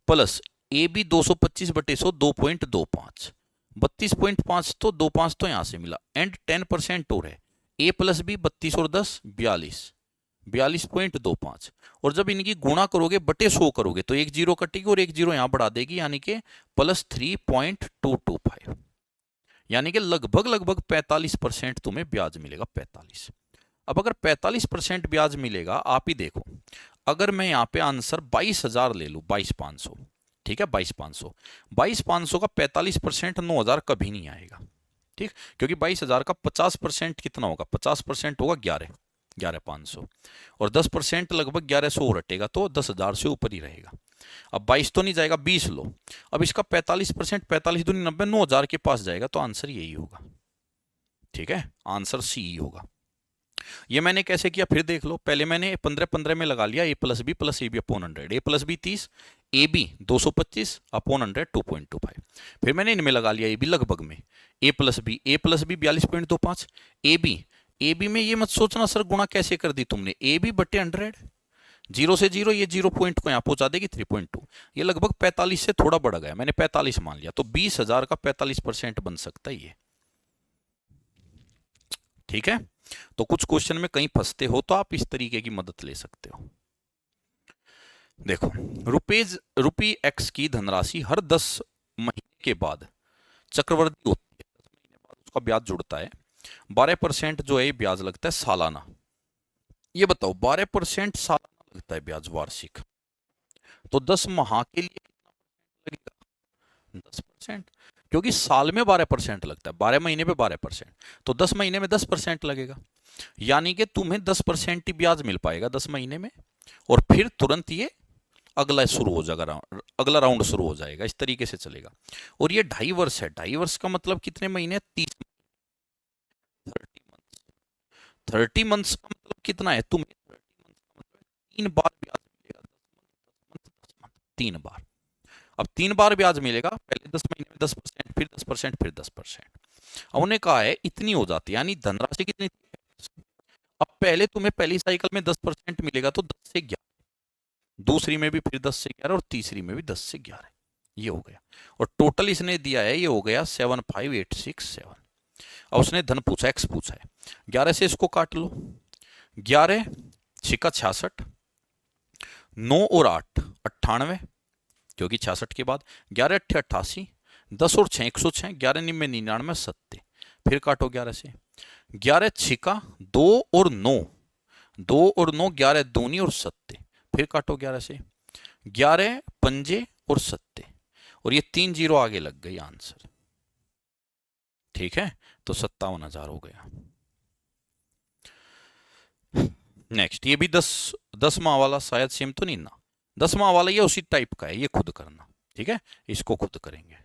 plus A B 225/100 2.25, 32.5, तो 25 तो यहां से मिला, एंड 10% और है, a प्लस बी 32 और 10 42, 42.25, और जब इनकी गुणा करोगे बटे 100 करोगे तो एक जीरो कटेगी और एक जीरो यहां बढ़ा देगी, यानी कि +3.225, यानी कि लगभग लगभग 45% तुम्हें ब्याज मिलेगा, 45। अब अगर 45% ब्याज मिलेगा, आप ही देखो, अगर मैं यहाँ पे आंसर 22,000 ले लूँ, 22,500, ठीक है, 22,500, 22,500 का 45% 9,000 कभी नहीं आएगा, ठीक, क्योंकि 22,000 का 50% कितना होगा, 50% होगा 11,500, और 10% लगभग 1100 रटेगा, तो 10,000 से ऊपर ही रहेगा। अब 22 तो नहीं जाएगा, 20 लो, अब इसका 45%, 45 दूनी 90, 9,000 के पास जाएगा, तो आंसर यही होगा। ठीक है, आंसर सी ही होगा। ये मैंने कैसे किया फिर देख लो। पहले मैंने 15 में लगा लिया a B upon 100, a+b 30, A B 225 upon 100 2.25। फिर मैंने इनमें लगा लिया ए बी लगभग में, a+b 42.25, ए बी में ये मत सोचना सर गुणा कैसे कर दी तुमने, ए बी बटे 100, 0 से 0 ये 0 पॉइंट को यहाँ पहुंचा देगी 3.2, ये लगभग 45 से थोड़ा बढ़ गया, मैंने 45 मान लिया, तो 20,000 का 45% बन सकता है ये। ठीक है, तो कुछ क्वेश्चन में कहीं फंसते हो तो आप इस तरीके की मदद ले सकते हो। देखो, रुपी एक्स की धनराशि हर 10 महीने के बाद चक्रवृद्धि होती है, 10 महीने बाद उसका ब्याज जुड़ता है, 12% जो है ब्याज लगता है सालाना। ये बताओ 12% सालाना लगता है ब्याज वार्षिक, तो 10 माह के लिए कितना लगेगा, 10%, क्योंकि साल में 12% लगता है, 12 महीने पे 12%, तो 10 महीने में 10% लगेगा, यानी कि तुम्हें 10% ही ब्याज मिल पाएगा 10 महीने में, और फिर तुरंत ये अगला शुरू हो जाएगा, अगला राउंड शुरू हो जाएगा, इस तरीके से चलेगा। और ये 2.5 वर्ष है, 2.5 वर्ष का मतलब कितने महीने, 30, 30 मंथ्स का मतलब कितना है, तुम्हें 30 मंथ्स का मतलब 3 बार ब्याज मिलेगा, 10 मंथ 10 मंथ 10 मंथ 3 बार। अब 3 बार ब्याज मिलेगा, पहले 10 महीने में 10%, फिर 10%, फिर 10%। अब उन्हें कहा है इतनी हो जाती है, यानी धनराशि कितनी थी, अब पहले तुम्हें पहली साइकिल में 10% मिलेगा तो 10 से 11, दूसरी में भी फिर 10 से 11, और तीसरी में भी 10 से 11, ये हो गया। और टोटल इसने दिया है, ये हो गया 75867। अब उसने धन पूछा, एक्स पूछा है, 11 से इसको काट लो, 11 छिका 66, 9 और 8 98, क्योंकि 66 के बाद 11 अट्ठे 88, 10 और 6 106, 11 निन्यानवे 99 70, फिर काटो 11 से, 11 छिका 2 और 9, 2 और 9 11 दूनी और 70, फिर काटो 11 से, 11 पंजे और 70, और ये 3 जीरो आगे लग गई आंसर। ठीक है, तो 57,000 हो गया। नेक्स्ट, ये भी 10 माह वाला, शायद सेम तो नहीं ना, 10 माह वाला ये उसी टाइप का है, ये खुद करना। ठीक है, इसको खुद करेंगे।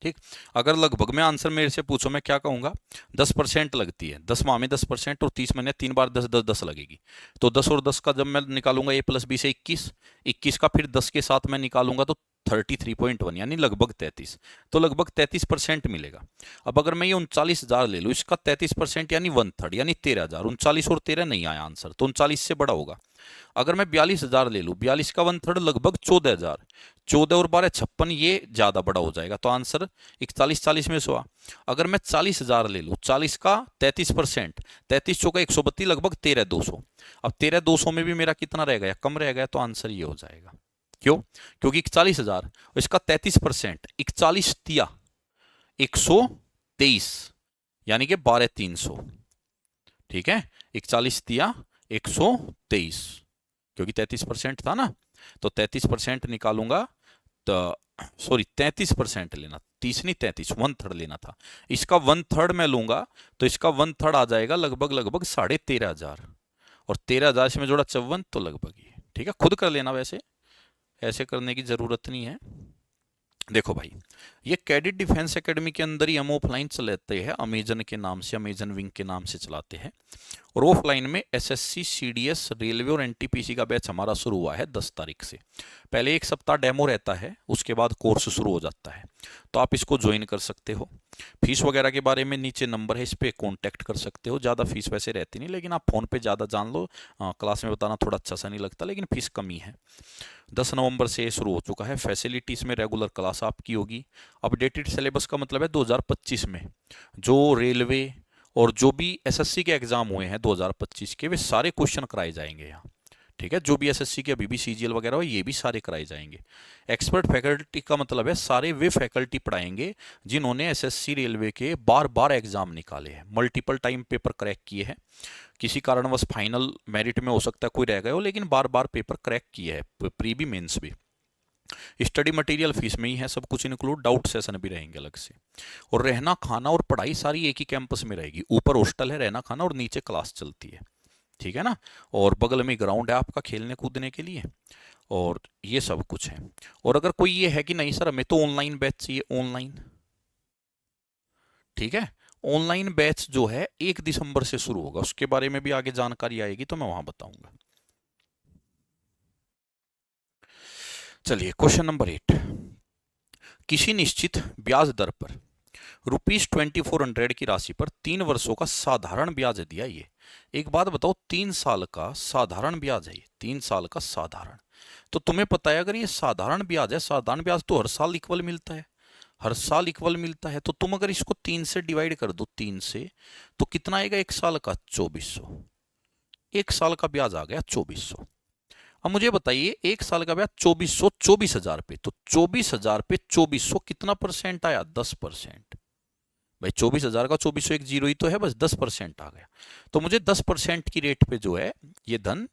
ठीक, अगर लगभग में आंसर मेरे से पूछो, मैं क्या कहूंगा, 10% लगती है, 10 माह में 10%, और 30 महीने 3 बार 10 10 10 लगेगी, तो 10 और 10 का जब मैं निकालूंगा a+b से 21, 21 का फिर 10 के साथ मैं निकालूंगा तो 33.1, यानी लगभग 33, तो लगभग 33% मिलेगा। अब अगर मैं ये 39,000 ले लूँ, इसका 33% यानी 1/3, यानी 13,000, 39 और 13 नहीं आया आंसर, तो 39 से बड़ा होगा। अगर मैं 42,000 ले लूँ, 42 का 1/3 लगभग 14,000, 14 और 12 56, ये ज्यादा बड़ा हो जाएगा, तो आंसर 41 40 में से हुआ। अगर मैं 40,000 ले लूँ, 40 का 33%, 33 चौका 132, लगभग 13,200, अब 13,200 में भी मेरा कितना रह गया, कम रह गया, तो आंसर ये हो जाएगा। क्यों, क्योंकि 41,000, इसका 33%, 41 तिया 123, यानी कि 12,300। ठीक है, 41 तिया 123, क्योंकि 33% था ना, तो 33% निकालूंगा, तो सॉरी 33% लेना, 30 नहीं 33, 1/3 लेना था, इसका 1/3 मैं लूंगा, तो इसका 1/3 आ जाएगा लगभग 13,500, और 13,000 से में जोड़ा 54, तो लगभग ये। ठीक है, खुद कर लेना, वैसे ऐसे करने की जरूरत नहीं है। देखो भाई, ये कैडेट डिफेंस एकेडमी के अंदर ही हम ऑफलाइन चलाते हैं, अमेजन के नाम से, अमेजन विंग के नाम से चलाते हैं, और ऑफलाइन में एसएससी सीडीएस रेलवे और एनटीपीसी का बैच हमारा शुरू हुआ है 10 तारीख से। पहले 1 सप्ताह डेमो रहता है, उसके बाद कोर्स शुरू हो जाता है, तो आप इसको ज्वाइन कर सकते हो। फीस वगैरह के बारे में नीचे नंबर है, इस पर कॉन्टैक्ट कर सकते हो। ज़्यादा फीस वैसे रहती नहीं, लेकिन आप फ़ोन पे ज़्यादा जान लो, क्लास में बताना थोड़ा अच्छा सा नहीं लगता, लेकिन फीस कमी है। 10 नवंबर से शुरू हो चुका है। फैसिलिटीज़ में रेगुलर क्लास आपकी होगी। अपडेटेड सिलेबस का मतलब है 2025 में जो रेलवे और जो भी एसएससी के एग्जाम हुए हैं 2025 के, वे सारे क्वेश्चन कराए जाएंगे यहाँ। ठीक है, जो भी एसएससी के अभी भी सीजीएल वगैरह हो, ये भी सारे कराए जाएंगे। एक्सपर्ट फैकल्टी का मतलब है सारे वे फैकल्टी पढ़ाएंगे जिन्होंने एसएससी रेलवे के बार बार एग्जाम निकाले हैं, मल्टीपल टाइम पेपर क्रैक किए हैं, किसी कारणवश फाइनल मेरिट में हो सकता है कोई रह गए हो, लेकिन बार बार पेपर क्रैक किए हैं, प्री भी मेंस भी। स्टडी मटेरियल फीस में ही है सब कुछ इंक्लूड, डाउट सेशन भी रहेंगे अलग से, और रहना खाना और पढ़ाई सारी एक ही कैंपस में रहेगी। ऊपर हॉस्टल है, रहना खाना, और नीचे क्लास चलती है। ठीक है ना, और बगल में ग्राउंड है आपका खेलने कूदने के लिए, और ये सब कुछ है। और अगर कोई ये है कि नहीं सर हमें तो ऑनलाइन बैच चाहिए, ऑनलाइन, ठीक है, ऑनलाइन बैच जो है 1 दिसंबर से शुरू होगा, उसके बारे में भी आगे जानकारी आएगी तो मैं वहां बताऊंगा। चलिए क्वेश्चन नंबर 8, किसी निश्चित ब्याज दर पर ₹2400 की राशि पर 3 वर्षों का साधारण ब्याज दिया। ये एक बात बताओ, 3 साल का साधारण ब्याज है, ये 3 साल का साधारण। तो तुम्हें पता है अगर ये साधारण ब्याज है, साधारण ब्याज तो हर साल इक्वल मिलता है, हर साल इक्वल मिलता है। तो तुम अगर इसको 3 से डिवाइड कर दो, 3 से, तो कितना आएगा? 1 साल का 2400, 1 साल का ब्याज आ गया 2400। अब मुझे बताइए 1 साल का ब्याज 2400, 24,000 पे, तो 24,000 पे 2400 कितना परसेंट आया? 10%। भाई 24,000 का 2400 एक जीरो ही तो है, बस 10% आ गया। तो मुझे 10% की रेट पे जो है ये धन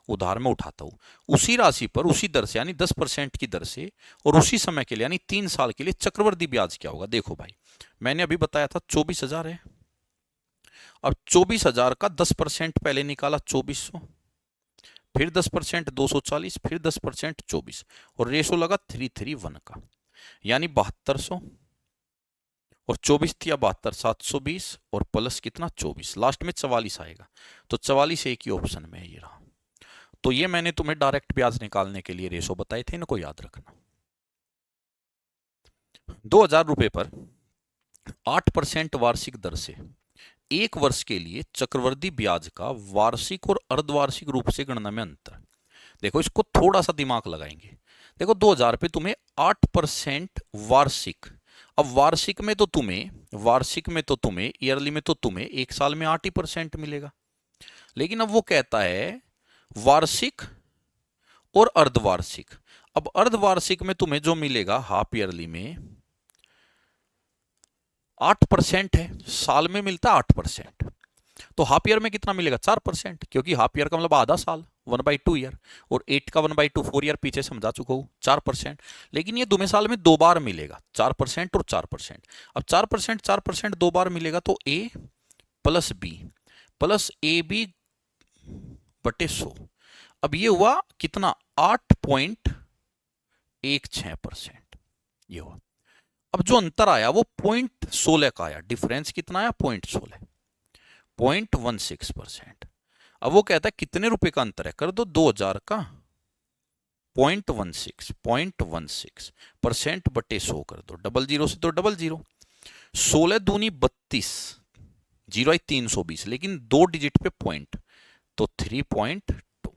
उधार में उठाता हूं, उसी राशि पर उसी दर से, यानी 10% की दर से, और उसी समय के लिए यानी 3 साल के लिए चक्रवृद्धि ब्याज क्या होगा? देखो भाई, मैंने अभी बताया था 24,000 है। अब 24,000 का 10% पहले निकाला 2400, फिर 10% 240, फिर 10% 24, और रेशो लगा 331 का, यानी 7200, और 24 या 72 720, और प्लस कितना 24, लास्ट में 44 आएगा। तो 44 एक ही ऑप्शन में है, ये रहा। तो ये मैंने तुम्हें डायरेक्ट ब्याज निकालने के लिए रेशो बताए थे, इनको याद रखना। 2,000 रुपए पर 8% वार्षिक दर से 1 वर्ष के लिए चक्रवृद्धि ब्याज का वार्षिक और अर्धवार्षिक रूप से गणना में अंतर। देखो इसको थोड़ा सा दिमाग लगाएंगे। देखो 2,000 पे तुम्हें 8% वार्षिक, अब वार्षिक में तो तुम्हें ईयरली में तो तुम्हें 1 साल में 8% मिलेगा, लेकिन अब वो कहता है वार्षिक और अर्धवार्षिक। अब अर्धवार्षिक में तुम्हें जो मिलेगा हाफ ईयरली में 8% है, साल में मिलता है 8%। तो हाफ ईयर में कितना मिलेगा? 4%, क्योंकि हाफ ईयर का मतलब आधा साल, 1/2 ईयर, और 8 का 1/2 4 ईयर पीछे समझा चुका हूं, 4%। लेकिन ये तुम्हें साल में 2 बार मिलेगा, 4% और 4%। अब 4% 2 बार मिलेगा, तो A plus B plus A B बटे 100। अब ये हुआ कितना? 8.16%, ये हुआ। अब जो अंतर आया वो 0.16 का आया, डिफरेंस कितना आया? 0.16%। अब वो कहता है कितने रुपए का अंतर है? कर दो 2,000 का 0.16% बटे 100 कर दो, डबल जीरो से तो डबल जीरो, 16 दूनी 32, जीरो आई 320, लेकिन 2 डिजिट पे पॉइंट, तो 3.2।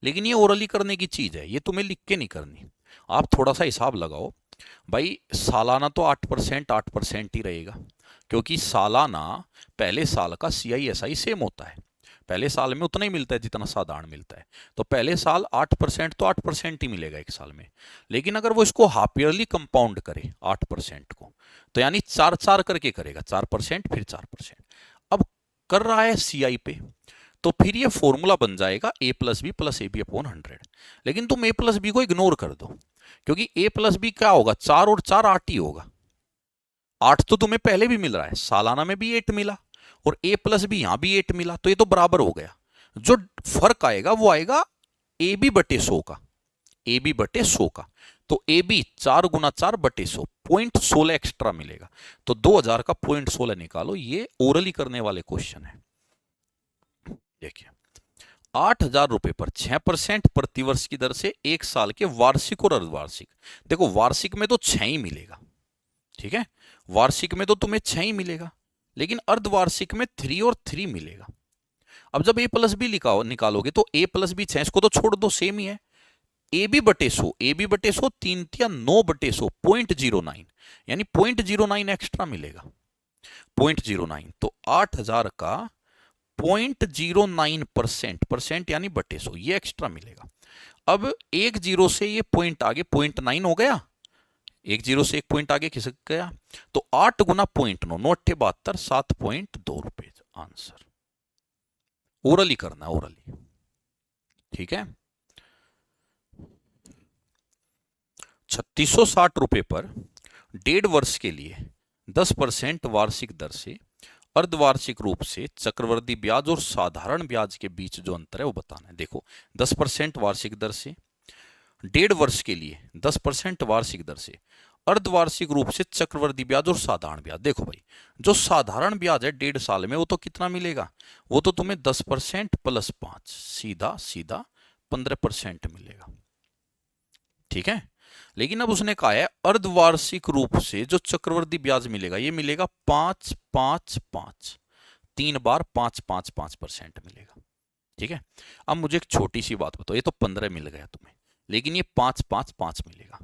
लेकिन ये ओरली करने की चीज है, ये तुम्हें लिख के नहीं करनी। आप थोड़ा सा हिसाब लगाओ भाई, सालाना तो 8% ही रहेगा, क्योंकि सालाना पहले साल का CISI सेम होता है, पहले साल में उतना ही मिलता है जितना साधारण मिलता है। तो पहले साल 8% तो 8% ही मिलेगा 1 साल में। लेकिन अगर वो इसको हाफ ईयरली कंपाउंड करे 8% को, तो यानी 4 करके करेगा, 4% फिर 4%। अब कर रहा है CI पे, तो फिर ये फॉर्मूला बन जाएगा A+B+AB/100। लेकिन तुम A+B को इग्नोर कर दो, क्योंकि A+B क्या होगा? 4 और 4 8 ही होगा। 8 तो तुम्हें पहले भी मिल रहा है, सालाना में भी 8 मिला, और A+B यहां भी 8 मिला, तो ये तो बराबर हो गया। जो फर्क आएगा वो आएगा AB बटे 100 का, AB बटे 100 का। तो AB 4 गुना 4 बटे 100, 0.16 एक्स्ट्रा मिलेगा। तो 2,000 का 0.16 निकालो, ये ओरली करने वाले क्वेश्चन है। देखिए 8,000 रुपए पर 6% प्रतिवर्ष की दर से 1 साल के वार्षिक और अर्धवार्षिक। देखो वार्षिक में तो 6 ही मिलेगा, ठीक है, वार्षिक में तो तुम्हें 6 ही मिलेगा, लेकिन अर्धवार्षिक में 3 और 3 मिलेगा। अब जब A+B निकालोगे तो A+B 6, इसको तो छोड़ दो, सेम ही है। AB बटे 100, AB बटे 100 3 या 9 बटे 100, 0.09, यानी 0.09 एक्स्ट्रा मिलेगा, 0.09। तो 8,000 का 0.09% परसेंट यानी बटे 100, ये एक्स्ट्रा मिलेगा। अब एक जीरो से ये पॉइंट आगे 0.9 हो गया, एक जीरो से एक पॉइंट आगे खिसक गया, तो 8 गुना 0.9, 9 8 72, 7.2 रुपए आंसर। ओरली करना, ओरली, ठीक है। 3,660 रुपए पर 1.5 वर्ष के लिए 10% वार्षिक दर से अर्धवार्षिक रूप से चक्रवृद्धि ब्याज और साधारण ब्याज के बीच जो अंतर है वो बताना है। देखो 10% वार्षिक दर से 1.5 वर्ष के लिए 10% वार्षिक दर से अर्धवार्षिक रूप से चक्रवृद्धि ब्याज और साधारण ब्याज। देखो भाई, जो साधारण ब्याज है 1.5 साल में, वो तो कितना मिलेगा, वो तो तुम्हें 10% प्लस 5, सीधा सीधा 15% मिलेगा। ठीक है, लेकिन अब उसने कहा है अर्धवार्षिक रूप से जो चक्रवृद्धि ब्याज मिलेगा, ये मिलेगा 5-5-5, 3 बार 5-5-5% मिलेगा। ठीक है, अब मुझे एक छोटी सी बात बताओ, ये तो 15 मिल गया तुम्हें, लेकिन ये 5-5-5 मिलेगा।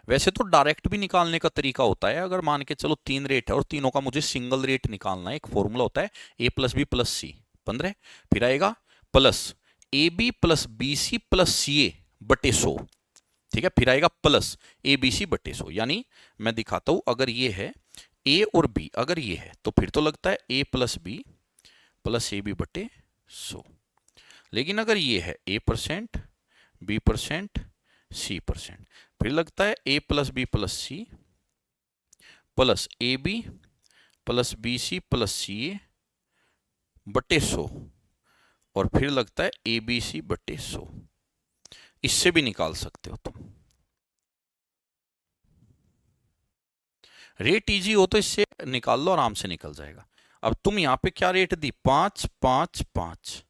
वैसे तो डायरेक्ट भी निकालने का तरीका होता है, अगर मान के चलो 3 रेट है और तीनों का मुझे सिंगल रेट निकालना है, एक फॉर्मूला होता है A+B+C 15, फिर आएगा plus AB plus BC plus CA बटे 100। ठीक है, फिर आएगा प्लस ABC बटे 100। यानी मैं दिखाता हूं, अगर ये है A और B, अगर ये है तो फिर तो लगता है A plus B plus AB बटे 100। लेकिन अगर ये है A%, B%, C%, फिर लगता है A plus B plus C plus AB plus BC plus CA बटे 100, और फिर लगता है ABC बटे 100। इससे भी निकाल सकते हो तुम। रेट इजी हो तो इससे निकाल लो, आराम से निकल जाएगा। अब तुम यहां पे क्या रेट दी, 5-5-5,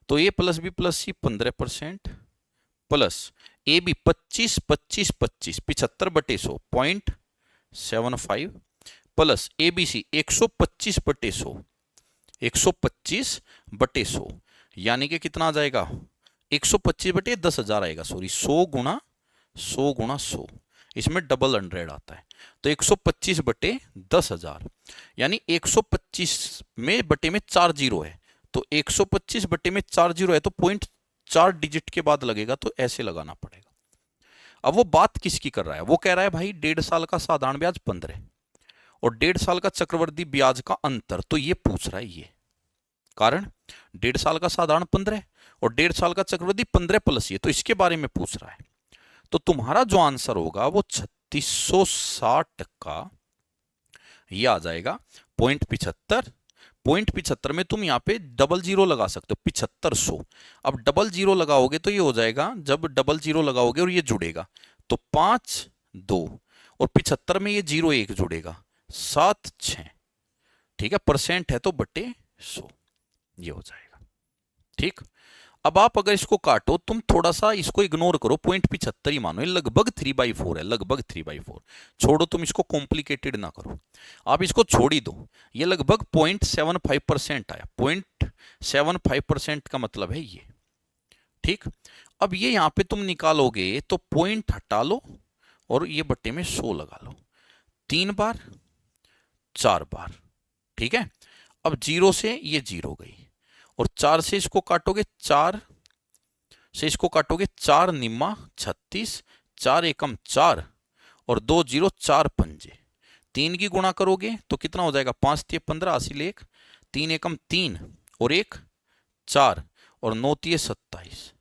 तो A plus B plus C 15% plus AB 25-25-25 75 बटे 100 0.75 प्लस ABC 125 बटे 100 125 बटे 100, यानी कि कितना आ जाएगा, 125 बटे 10,000 आएगा, सॉरी 100 गुणा 100, इसमें डबल 100 आता है, तो 125 बटे 10,000, यानी 125 में बटे में 4 जीरो है, तो 125 बटे में 4 जीरो है, तो 0.4 डिजिट के बाद लगेगा, तो ऐसे लगाना पड़ेगा। अब वो बात किसकी कर रहा है, वो कह रहा है भाई 1.5 साल का साधारण ब्याज 15 और 1.5 साल का चक्रवृद्धि ब्याज का अंतर, तो ये पूछ रहा है, ये कारण 1.5 साल का साधारण 15 और 1.5 साल का चक्रवृद्धि 15 प्लस ये, तो इसके बारे में पूछ रहा है। तो तुम्हारा जो आंसर होगा वो 3660 का ये आ जाएगा 0.75। 0.75 में तुम यहाँ पे डबल जीरो लगा सकते हो, 7500। अब डबल जीरो लगाओगे तो ये हो जाएगा, जब डबल जीरो लगाओगे और ये जुड़ेगा तो 5-2, और 75 में ये 0-1 जुड़ेगा 7-6। ठीक है, परसेंट है तो बटे 100 ये हो जाएगा। ठीक, अब आप अगर इसको काटो, तुम थोड़ा सा इसको इग्नोर करो, 0.75 ही मानो, ये लगभग 3/4 है, लगभग 3/4। छोड़ो, तुम इसको कॉम्प्लिकेटेड ना करो, आप इसको छोड़ ही दो, ये लगभग 0.75% आया, 0.75% का मतलब है ये। ठीक, अब ये यहां पे तुम निकालोगे तो पॉइंट हटा लो और ये बट्टे में 100 लगा लो, 3 बार 4 बार। ठीक है, अब 0 से ये 0 गई, और 4 से इसको काटोगे, 4 से इसको काटोगे, 4 निम्मा 36, 4 एकम 4 और 2 0 4 पंजे, 3 की गुणा करोगे तो कितना हो जाएगा, 5 3 15 80 1, 3 एकम 3 और 1 4 और 9 3 27,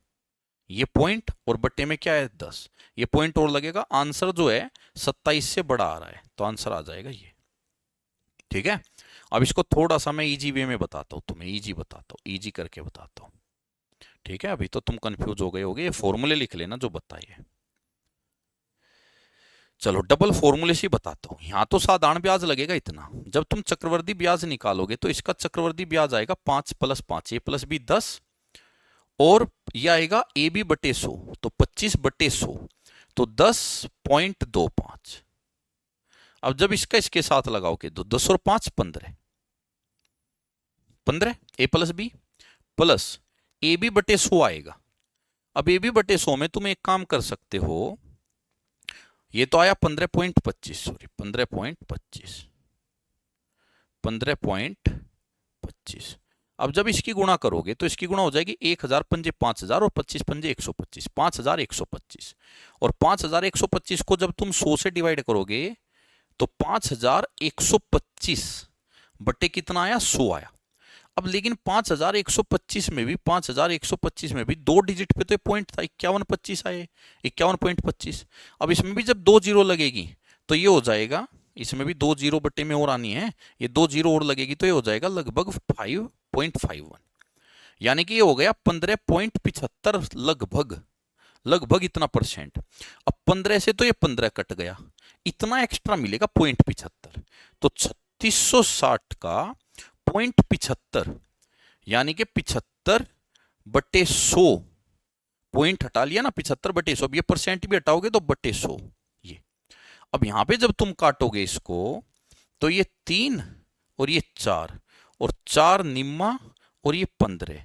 ये पॉइंट और बट्टे में क्या है 10, ये पॉइंट और लगेगा। आंसर जो है 27 से बड़ा आ रहा है, तो आंसर आ जाएगा ये। ठीक है, अब इसको थोड़ा सा मैं इजी वे में बताता हूं, तुम्हें इजी बताता हूं, इजी करके बताता हूं। ठीक है, अभी तो तुम कंफ्यूज हो गए होगे, ये फॉर्मूले लिख लेना जो बताइए। चलो डबल फॉर्मूले से बताता हूं। यहां तो साधारण ब्याज लगेगा इतना, जब तुम चक्रवर्ती ब्याज निकालोगे तो इसका चक्रवर्ती ब्याज आएगा 5 + 5, A + B 10, और यह आएगा AB बटे 100, तो 25 बटे 100, तो 10.25। अब जब इसका इसके साथ लगाओगे तो 10 और 5 15, 15 A + B प्लस AB बटे 100 आएगा। अब AB बटे 100 में तुम एक काम कर सकते हो, ये तो आया 15.25, सॉरी 15.25। अब जब इसकी गुणा करोगे तो इसकी गुणा हो जाएगी 1000 पंजे 5000 और 25 पंजे 125, 5125, और 5125 को जब तुम 100 से डिवाइड करोगे तो 5125 बटे कितना आया, 100 आया। अब लेकिन 5125 में भी 5125 में भी 2 डिजिट पे तो ये पॉइंट था, 5125 आए, 51.25। अब इसमें भी जब 2 जीरो लगेगी तो ये हो जाएगा, इसमें भी 2 जीरो बटे में और आनी है, ये 2 जीरो और लगेगी तो ये हो जाएगा लगभग 5.51, यानी कि ये हो गया 15.75, लगभग लगभग इतना परसेंट। अब 15 से तो ये 15 कट गया, इतना एक्स्ट्रा मिलेगा 0.75। तो 3660 का 0.75 यानी कि 75/100, पॉइंट हटा लिया ना, 75/100। अब ये परसेंट भी हटाओगे तो बटे 100 ये। अब यहां पे जब तुम काटोगे इसको तो ये 3 और ये 4 और 4 निम्मा और ये 15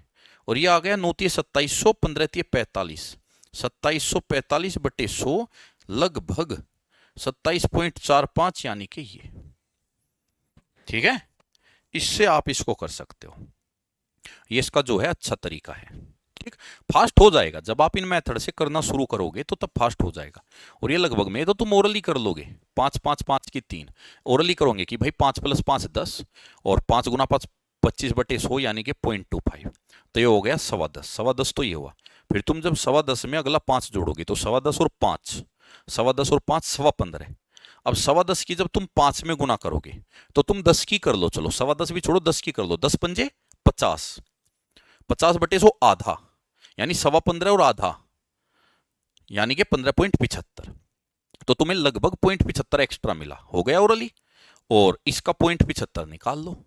और ये आ गया 9 × 2700, 15 × 45, 2745/100 लगभग 27.45 यानी कि ये। ठीक है, इससे आप इसको कर सकते हो। ये इसका जो है अच्छा तरीका है। ठीक, फास्ट हो जाएगा जब आप इन मेथड से करना शुरू करोगे तो तब फास्ट हो जाएगा। और ये लगभग में तो तुम ओरली कर लोगे, 5 5 5 की 3 ओरली करोगे कि भाई 5 + 5 10 और 5 × 5 25/100 यानी कि 0.25। तो ये हो गया 10.25, 10.25 तो ये हुआ। फिर तुम जब 10.25 में अगला 5 जोड़ोगे तो 10.25 और 5, 10.25 और 5 15.25। अब 10.25 की जब तुम 5 में गुना करोगे तो तुम 10 की कर लो, चलो 10.25 भी छोड़ो 10 की कर लो, 10 पंजे 50, 50/100 आधा यानी 15.25 और आधा यानी कि 15.75। तो तुम्हें लगभग 0.75 एक्स्ट्रा मिला, हो गया ओरली। और इसका 0.75 निकाल लो,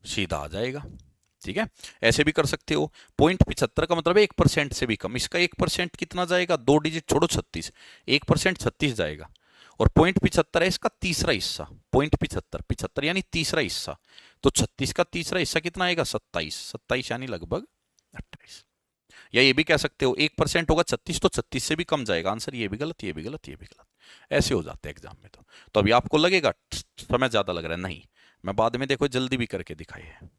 सीधा आ जाएगा। ठीक है, ऐसे भी कर सकते हो। 0.75 का मतलब है 1% से भी कम। इसका 1% कितना जाएगा, 2 डिजिट छोड़ो 36, 1% 36 जाएगा। और 0.75 है इसका तीसरा हिस्सा, 0.75 75 यानी तीसरा हिस्सा। तो 36 का तीसरा हिस्सा कितना आएगा, 27, 27 यानी लगभग 28। या ये भी कह सकते हो 1% होगा 36, तो 36 से भी कम जाएगा आंसर। ये भी गलत, ये भी गलत, ये भी गलत, ऐसे हो जाते हैं एग्जाम में। तो अभी आपको लगेगा समय ज्यादा लग रहा है, नहीं, मैं बाद में देखो जल्दी भी करके दिखाई है।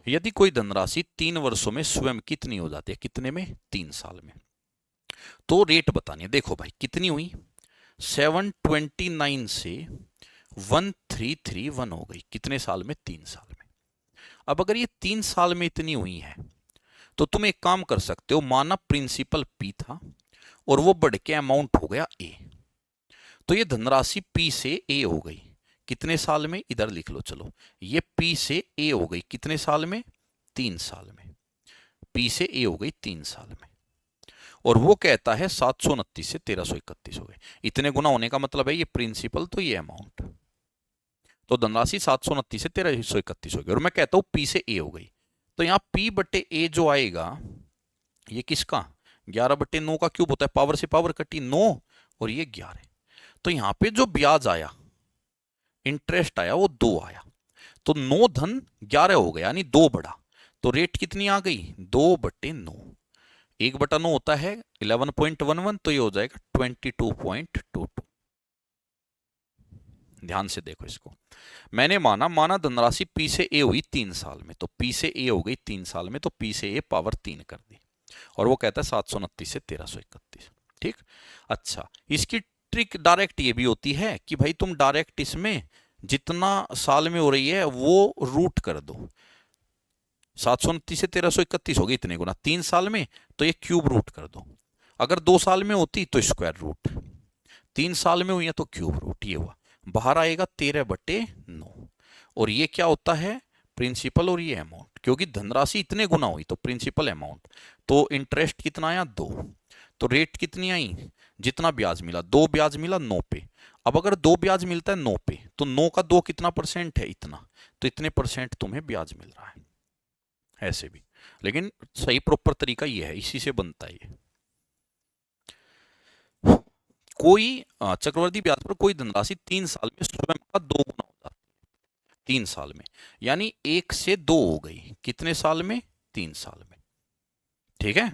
यदि कोई धनराशि 3 वर्षों में स्वयं कितनी हो जाती है, कितने में, 3 साल में, तो रेट बतानी है। देखो भाई कितनी हुई, 729 से 1331 हो गई, कितने साल में, 3 साल में। अब अगर ये 3 साल में इतनी हुई है तो तुम एक काम कर सकते हो, माना प्रिंसिपल पी था और वो बढ़ के अमाउंट हो गया ए, तो ये धनराशि पी से ए हो गई कितने साल में, इधर लिख लो चलो। ये पी से ए हो गई कितने साल में, 3 साल में। पी से ए हो गई 3 साल में। और वो कहता है 729 से 1331 हो गए। इतने गुना होने का मतलब है ये प्रिंसिपल तो ये अमाउंट, तो धनराशि 729 से 1331 हो गई। और मैं कहता हूं पी से ए हो गई, तो यहां P/A जो आएगा ये किसका, 11/9 का क्यूब होता है, पावर से पावर कटी 9 और ये 11। तो यहां पे जो ब्याज आया, इंटरेस्ट आया, वो 2 आया। तो 9 धन 11 हो गया यानी 2 बढ़ा। तो रेट कितनी आ गई, 2/9। 1/9 होता है 11.11, तो ये हो जाएगा 22.22। ध्यान से देखो इसको। मैंने माना धनराशि पी से ए हुई 3 साल में, तो पी से ए हो गई 3 साल में, तो पी से ए पावर 3 कर दी। और वो कहता है 729 से 1331। ठीक, अच्छा, इसकी ट्रिक डायरेक्ट ये भी होती है कि भाई तुम डायरेक्ट इसमें जितना साल में हो रही है वो रूट कर दो। 729 से 1331 हो गई इतने गुना, 3 साल में तो ये क्यूब रूट कर दो। अगर 2 साल में होती तो स्क्वायर रूट, 3 साल में हुई है तो क्यूब रूट। ये हुआ, बाहर आएगा 13/9। और ये क्या होता है, प्रिंसिपल और ये अमाउंट, क्योंकि धनराशि इतने गुना हुई तो प्रिंसिपल अमाउंट। तो इंटरेस्ट कितना आया, 2। तो रेट कितनी आई, जितना ब्याज मिला, 2 ब्याज मिला 9 पे। अब अगर 2 ब्याज मिलता है 9 पे तो 9 का 2 कितना परसेंट है, इतना। तो इतने परसेंट तुम्हें ब्याज मिल रहा है, ऐसे भी। लेकिन सही प्रॉपर तरीका ये है, इसी से बनता है ये। कोई चक्रवर्ती ब्याज पर कोई धनराशि 3 साल में स्वयं का 2 गुना हो जाती है, 3 साल में, यानी 1 से 2 हो गई कितने साल में, 3 साल में। ठीक है,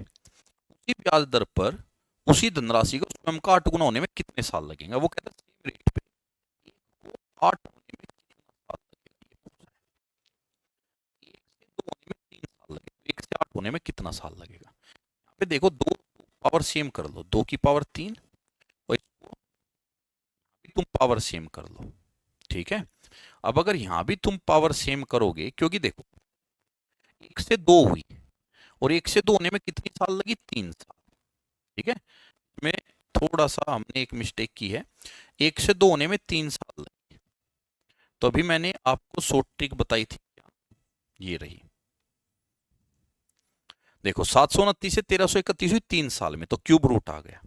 उसी ब्याज दर पर उसी धनराशि को स्वयं का 8 गुना होने में कितने साल लगेंगे, वो कहता है सेम रेट पे 8 होने में कितना साल लगेगा। 1 से 2 होने में 3 साल लगेगा, 1 से 8 होने में कितना साल लगेगा। यहाँ पे देखो 2 पावर सेम कर लो, 2 की पावर 3 और इसको तुम पावर सेम कर लो। ठीक है, अब अगर यहां भी तुम पावर सेम करोगे, क्योंकि देखो 1 से 2 हुई और 1 से 2 होने में कितनी साल लगी, 3 साल। ठीक है, में थोड़ा सा हमने एक मिस्टेक की है, 1 से 2 होने में 3 साल लगी। तो अभी मैंने आपको शॉर्ट ट्रिक बताई थी, ये रही। देखो 729 से 1331 हुई 3 साल में, तो क्यूब रूट आ गया।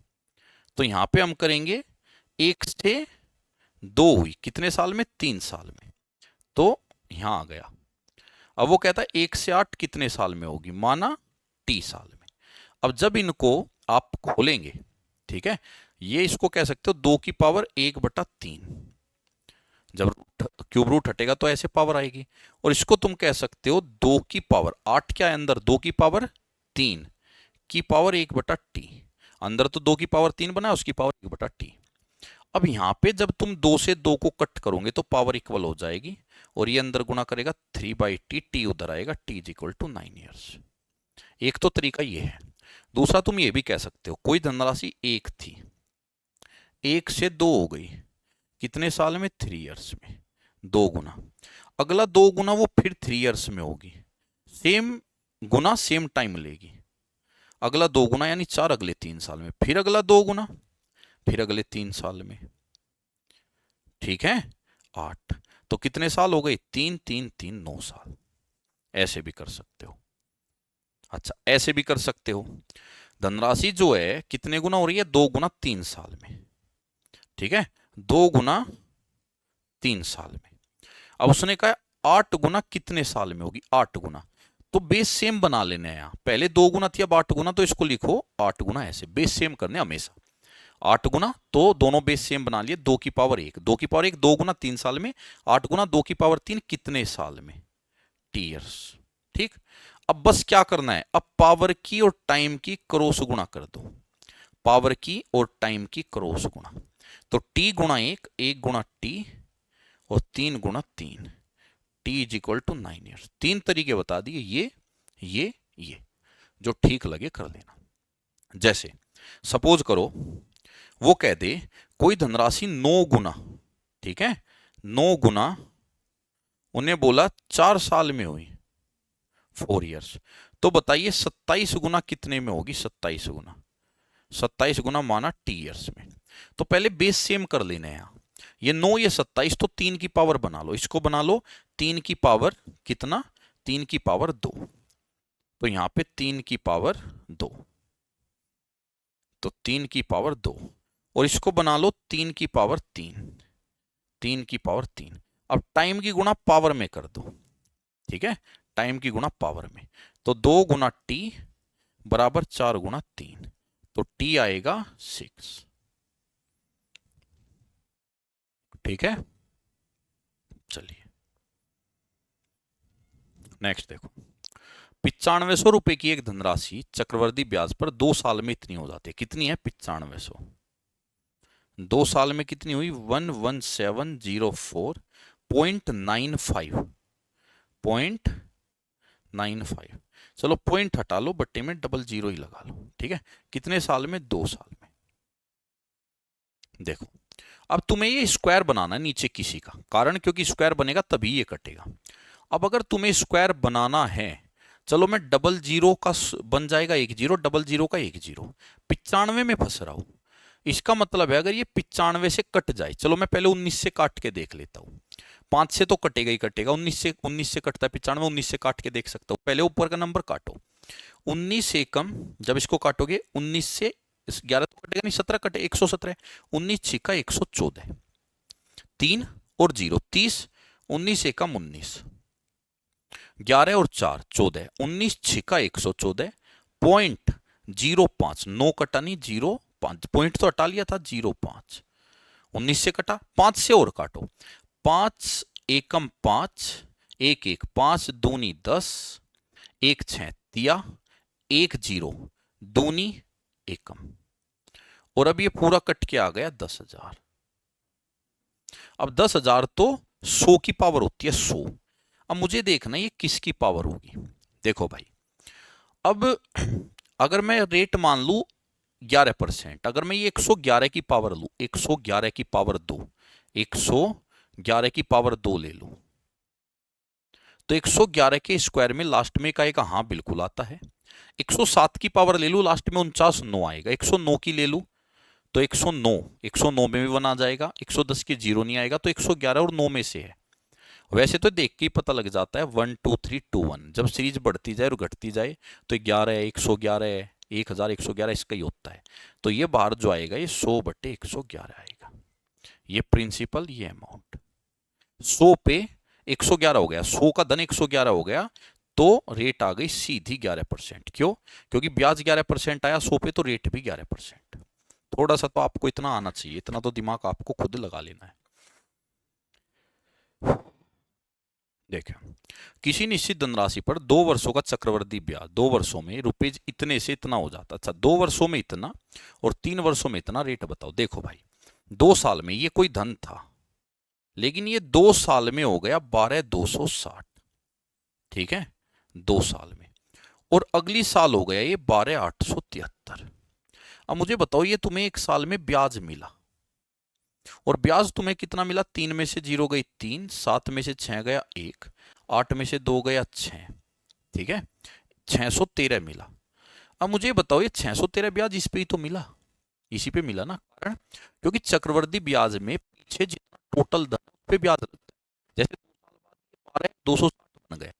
तो यहां पे हम करेंगे 1 से 2 हुई कितने साल में? 3 साल में, तो यहां आ गया। अब वो कहता है 1 से 8 कितने साल में होगी? माना टी साल में। अब जब इनको आप खोलेंगे, ठीक है, ये इसको कह सकते हो 2 की पावर 1/3। जब क्यूब रूट हटेगा तो ऐसे पावर आएगी। और इसको तुम कह सकते हो 2 की पावर 8 क्या है अंदर? 2 की पावर 3 की पावर 1/t। अंदर तो 2 की पावर 3 बना है, उसकी पावर 1/t। अब यहां पे जब तुम 2 से 2 को कट करोगे तो पावर इक्वल हो जाएगी, और ये अंदर गुना करेगा 3/t, टी उधर आएगा, t is equal to 9 years. एक तो तरीका ये है। दूसरा तुम ये भी कह सकते हो कोई धनराशि 1 थी, 1 से 2 हो गई कितने साल में? 3 ईयर्स में, 2 गुना। अगला 2 गुना वो फिर 3 ईयर्स में होगी, सेम गुना सेम टाइम लेगी। अगला 2 गुना यानी 4 अगले 3 साल में, फिर अगला 2 गुना फिर अगले 3 साल में, ठीक है, 8। तो कितने साल हो गए? 3 3 3 9 साल। ऐसे भी कर सकते हो। अच्छा, ऐसे भी कर सकते हो। धनराशि जो है कितने गुना हो रही है? 2 गुना 3 साल में, ठीक है, 2 गुना 3 साल में। अब उसने कहा 8 गुना कितने साल में होगी? 8 गुना। तो बेस सेम बना लेने हैं। पहले 2 गुना थी, अब 8 गुना, तो इसको लिखो 8 गुना। ऐसे बेस सेम करने हमेशा। 8 गुना, तो दोनों बेस सेम बना लिए। 2 की पावर 1, 2 की पावर 1 2 गुना 3 साल में, 8 गुना 2 की पावर 3 कितने साल में? T years. ठीक। अब बस क्या करना है? अब पावर की और टाइम की क्रॉस गुणा कर दो। पावर की और टाइम की क्रॉस गुणा, तो t गुणा 1, 1 गुणा t, और 3 गुणा 3, t is equal to 9 years. 3 तरीके बता दिए, ये जो ठीक लगे कर लेना। जैसे सपोज करो वो कह दे कोई धनराशि 9 गुना, ठीक है, 9 गुना, उन्हें बोला 4 साल में हुई, 4 ईयर्स। तो बताइए 27 गुना कितने में होगी? 27 गुना, 27 गुना माना टी ईयर्स में। तो पहले बेस सेम कर लेना है। ये 9 ये 27, तो 3 की पावर बना लो, इसको बना लो 3 की पावर कितना? 3 की पावर 2। तो यहां पे 3 की पावर 2, तो 3 की पावर 2, और इसको बना लो 3 की पावर 3, 3 की पावर 3। अब टाइम की गुणा पावर में कर दो, ठीक है, टाइम की गुणा पावर में। तो 2 गुना टी बराबर 4 गुना 3, तो टी आएगा 6। ठीक है, चलिए नेक्स्ट देखो। 9500 रुपए की एक धनराशि चक्रवृद्धि ब्याज पर 2 साल में इतनी हो जाती है। कितनी है? 9500। 2 साल में कितनी हुई? 11704.95, 0.95। चलो पॉइंट हटा लो, बट्टे में डबल जीरो ही लगा लो, ठीक है। कितने साल में? 2 साल में। देखो अब तुम्हें ये स्क्वायर बनाना है नीचे किसी का, कारण क्योंकि स्क्वायर बनेगा तभी ये कटेगा। अब अगर तुम्हें स्क्वायर बनाना है, चलो मैं डबल जीरो का बन जाएगा 1 जीरो, डबल जीरो का 1 जीरो, 95 में फंस रहा हूं। इसका मतलब है अगर ये 95 से कट जाए, चलो मैं पहले 19 से काट के देख लेता हूं। 5 से तो कटेगा ही कटेगा, 19 से कटता है 95, 19 से काट के देख सकता हूं। पहले ऊपर का नंबर काटो, 19 से कम, जब इसको काटोगे 19 से 11 तो कटेगा नहीं, 17 कटे, 117, 19 छिका 114, 3 और 0 30, 19 से कम 19, 11 और 4 14, 19 छिका 114, 0.05, 9 कटा नहीं 0.5, पॉइंट तो हटा लिया था 0.5, 19 से कटा, 5 से और काटो, 5 एकम 5, 1 1 5 दूनी 10, 1 6 दिया, 1 0 दूनी एकम, और अब ये पूरा कट के आ गया 10,000। अब 10,000 तो 100 की पावर होती है 100। अब मुझे देखना ये किसकी पावर होगी। देखो भाई, अब अगर मैं रेट मान लू 11%, अगर मैं ये 111 की पावर लू, 111 की पावर 2, 111 की पावर 2 ले लू, तो 111 के स्क्वायर में लास्ट में आएगा, हाँ बिल्कुल आता है। 107 की पावर ले लू, लास्ट में 49 9 आएगा। 109 की ले लू तो 109, 109 में भी 1 आ जाएगा। 110 की 0 नहीं आएगा, तो 111 और 9 में से है। वैसे तो देख के ही पता लग जाता है 1 2 3 2 1, जब सीरीज बढ़ती जाए और घटती जाए तो 11 है, 111 है, 1111 इसका ही होता है। तो ये बाहर जो आएगा ये 100/111 आएगा। ये प्रिंसिपल, ये अमाउंट 100 पे 111 हो गया, 100 का धन 111 हो गया, तो रेट आ गई सीधी 11%। क्यों? क्योंकि ब्याज 11% आया 100 पे, तो रेट भी 11%। थोड़ा सा तो आपको इतना आना चाहिए, इतना तो दिमाग आपको खुद लगा लेना है। देखिए, किसी निश्चित धनराशि पर 2 वर्षों का चक्रवृद्धि ब्याज 2 वर्षों में रुपीज इतने से इतना हो जाता। अच्छा, 2 वर्षों में इतना और 3 वर्षों में इतना, रेट बताओ। देखो भाई, 2 साल में ये कोई धन था, लेकिन ये 2 साल में हो गया 12,260। ठीक है, 2 साल में। और अगली साल हो गया ये 12,873। अब मुझे बताओ, ये तुम्हें 1 साल में ब्याज मिला, और ब्याज तुम्हें कितना मिला? 3 में से 0 गई 3, 7 में से 6 गया 1, 8 में से 2 गया 6। ठीक है, 613 मिला। अब मुझे बताओ, ये 613 ब्याज इस पे ही तो मिला, इसी पे मिला ना। कारण क्योंकि चक्रवृद्धि ब्याज में पीछे जितना टोटल धन उस पे ब्याज लगता है। जैसे 2 साल बाद 12,260 बन गए।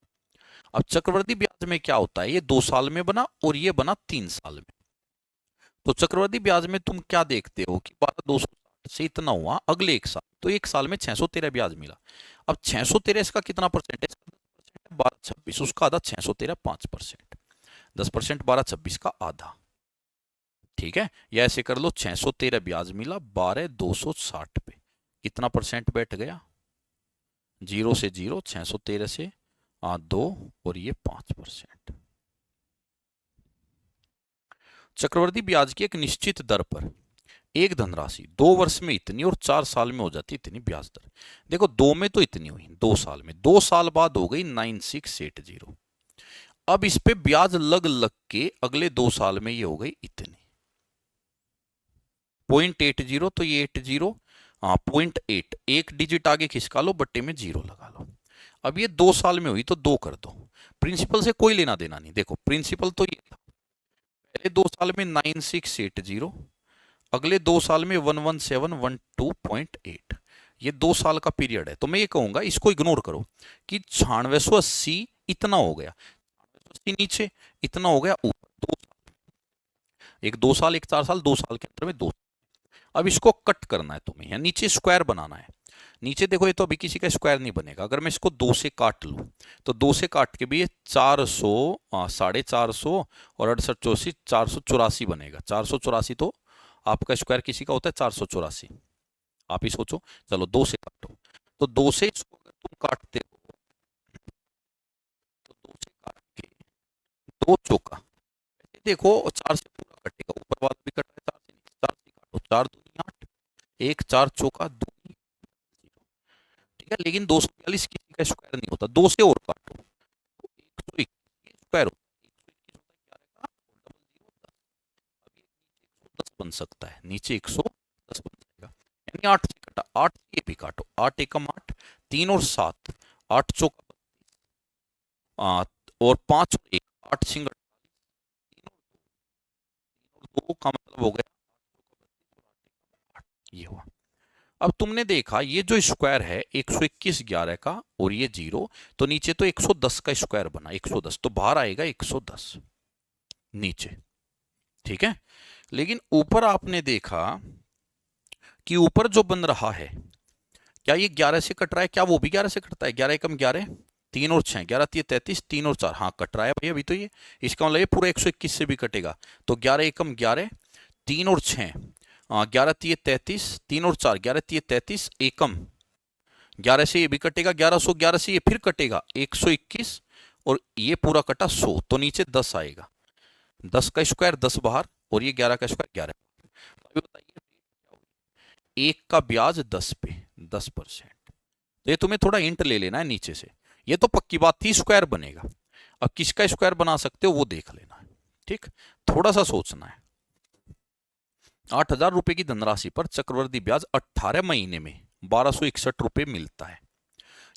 अब चक्रवृद्धि ब्याज में क्या होता है, ये 2 साल में बना और ये बना 3 साल में। तो चक्रवृद्धि ब्याज में तुम क्या देखते हो कि 12,260 से इतना हुआ अगले 1 साल, तो 1 साल में 613 ब्याज मिला। अब 613 इसका कितना परसेंट है? 1226, उसका आधा 613 5%, 10%, 1226 का आधा। ठीक है, या ऐसे कर लो, 613 ब्याज मिला 12,260 पे, कितना परसेंट बैठ गया? 0 से 0, 613 से 2 और ये 5%। चक्रवृद्धि ब्याज की एक निश्चित दर पर एक धनराशि 2 वर्ष में इतनी और 4 साल में हो जाती इतनी ब्याज दर। देखो, 2 में तो इतनी हुई, 2 साल में, 2 साल बाद हो गई 9680। अब इस पे ब्याज लग लग के अगले 2 साल में ये हो गई इतनी 0.80, तो ये 80, 0.8, एक डिजिट आगे खिसका लो, बट्टे में 0 लगा लो। अब ये 2 साल में हुई तो 2 कर दो। प्रिंसिपल से कोई लेना देना नहीं। देखो, प्रिंसिपल तो ये था, पहले 2 साल में 9680, अगले 2 साल में 11712.8। ये 2 साल का पीरियड है। तो मैं ये कहूंगा, इसको इग्नोर करो कि 9680 इतना हो गया, 9680 नीचे, इतना हो गया ऊपर। 2 साल, एक 2 साल, एक 4 साल, 2 साल के अंतर में 2। अब इसको कट करना है तुम्हें, या नीचे स्क्वायर बनाना है। नीचे देखो, ये तो अभी किसी का स्क्वायर नहीं बनेगा। अगर मैं इसको 2 से काट लूं, तो 2 से काट के भी ये 400, 450 और 68 84 484 बनेगा। 484 तो आपका स्क्वायर किसी का होता है 484, आप ही सोचो। चलो 2 से काटो, तो 2 से इसको अगर तुम काटते हो, तो 2 से काट के 2 चौका, देखो 4 से पूरा कटेगा, ऊपर वाला भी कट रहा है 4 से, 4 से काटो, 4 दूनी 8, एक 4 चौका 2। ठीक है, लेकिन 242 किसी का स्क्वायर नहीं होता। 2 से और काटो, तो 121 स्क्वायर होता है, 121 होता है 11 का, और 10 110 बन सकता है, नीचे 110 बन जाएगा। यानी 8 से कटा, 8 से ये भी काटो, 8 एकम 8, 3 और 7, 8 चौका 32, और 5 और 1, 8 सिंगल, 2 का मतलब हो गया 8, ये हुआ। अब तुमने देखा, ये जो स्क्वायर है 121 11 का और ये 0, तो नीचे तो 110 का स्क्वायर बना, 110, तो बाहर आएगा 110 नीचे। ठीक है, लेकिन ऊपर आपने देखा कि ऊपर जो बन रहा है, क्या ये 11 से कट रहा है? क्या वो भी 11 से कटता है? 11 एकम 11, 3 और 6, 11 3 33, 3 और 4, हाँ कट रहा है भाई अभी तो ये। इसका मतलब ये पूरा 121 से भी कटेगा, तो 11 एकम 11, 3 और 6, 11 3 33, 3 और 4, 11 3 33, एकम 11 से ये भी कटेगा, 1111 से ये फिर कटेगा 121, और ये पूरा कटा 100, तो नीचे 10 आएगा। 10 का स्क्वायर 10 बाहर, और ये 11 का स्क्वायर 11। अभी बताइए, एक का ब्याज 10 पे 10%। तो ये तुम्हें थोड़ा हिंट ले लेना है नीचे से। ये तो पक्की बात थी स्क्वायर बनेगा, अब किसका स्क्वायर बना सकते हो वो देख लेना है। ठीक, थोड़ा सा सोचना है। 8,000 रुपए की धनराशि पर चक्रवृद्धि ब्याज 18 महीने में 1261 रुपए मिलता है।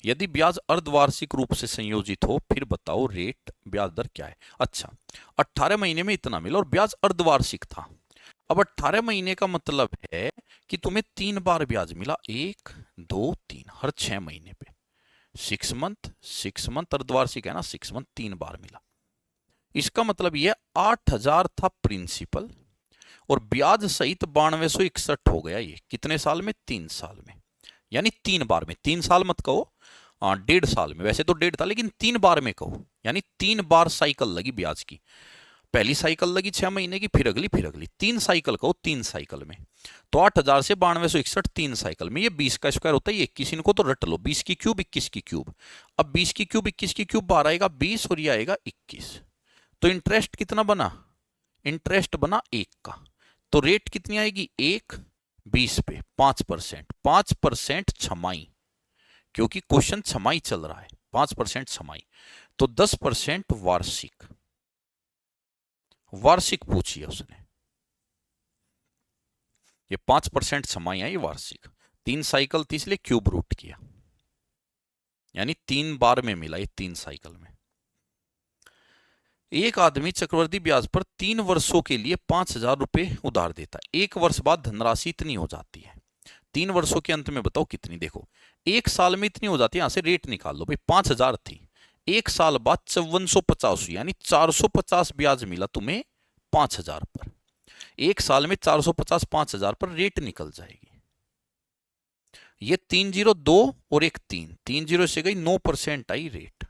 यदि ब्याज अर्धवार्षिक रूप से संयोजित हो, फिर बताओ रेट ब्याज दर क्या है। अच्छा, 18 महीने में इतना मिला और ब्याज अर्धवार्षिक था। अब 18 महीने का मतलब है कि तुम्हें 3 बार ब्याज मिला, 1 2 3, हर 6 महीने पे 6 मंथ अर्धवार्षिक है ना, 6 मंथ 3 बार मिला। इसका मतलब ये 8,000 था प्रिंसिपल और ब्याज सहित 9261 हो गया। ये कितने साल में? 3 साल में, यानी 3 बार में। 3 साल मत कहो, 1.5 साल में। वैसे तो 1.5 था, लेकिन 3 बार में कहो, यानी 3 बार साइकिल लगी ब्याज की। पहली साइकिल लगी 6 महीने की, फिर अगली, फिर अगली। 3 साइकिल कहो, 3 साइकिल में। तो 8,000 से 9261 3 साइकिल में। ये 20 का स्क्वायर होता है, ये 21। इनको तो रट लो, 20 की क्यूब 21 की क्यूब। अब 20 की क्यूब 21 की क्यूब बाहर आएगा 20 और ये आएगा 21। तो इंटरेस्ट कितना बना? इंटरेस्ट बना 1 का। तो रेट कितनी आएगी? 1 20 पे 5%। 5% छमाई, क्योंकि क्वेश्चन छमाई चल रहा है। 5% छमाई, तो 10% वार्षिक। वार्षिक पूछिए उसने। ये 5% छमाई आई वार्षिक। 3 साइकिल थी इसलिए क्यूब रूट किया, यानी 3 बार में मिला ये 3 साइकिल में। एक आदमी चक्रवृद्धि ब्याज पर 3 वर्षों के लिए 5,000 रुपए उधार देता है। 1 वर्ष बाद धनराशि इतनी हो जाती है। 3 वर्षों के अंत में बताओ कितनी? देखो 1 साल में इतनी हो जाती है, यहां से रेट निकाल लो भाई। 5,000 थी, 1 साल बाद 5450 हुई, यानी 450 ब्याज मिला तुम्हें 5,000 पर। 1 साल में 450 5,000 पर रेट निकल जाएगी। ये 3 0 2 और एक 3, 3 0 से गई 9% आई रेट,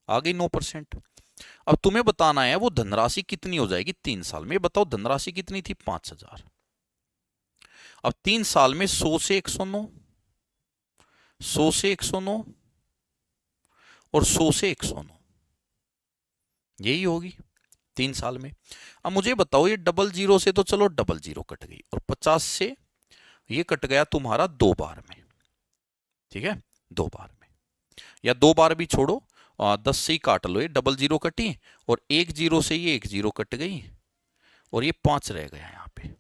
आ गई 9%। अब तुम्हें बताना है वो धनराशि कितनी हो जाएगी 3 साल में। बताओ धनराशि कितनी थी? 5,000। अब 3 साल में 100 से 109, 100 से 109 और 100 से 109, यही होगी 3 साल में। अब मुझे बताओ ये 00 से तो चलो 00 कट गई, और 50 से ये कट गया तुम्हारा 2 बार में, ठीक है, 2 बार में। या 2 बार भी छोड़ो, 10 से ही काट लो, ये 00 कटी और 10 से ये 10 कट गई और ये 5 रह गया यहाँ पे।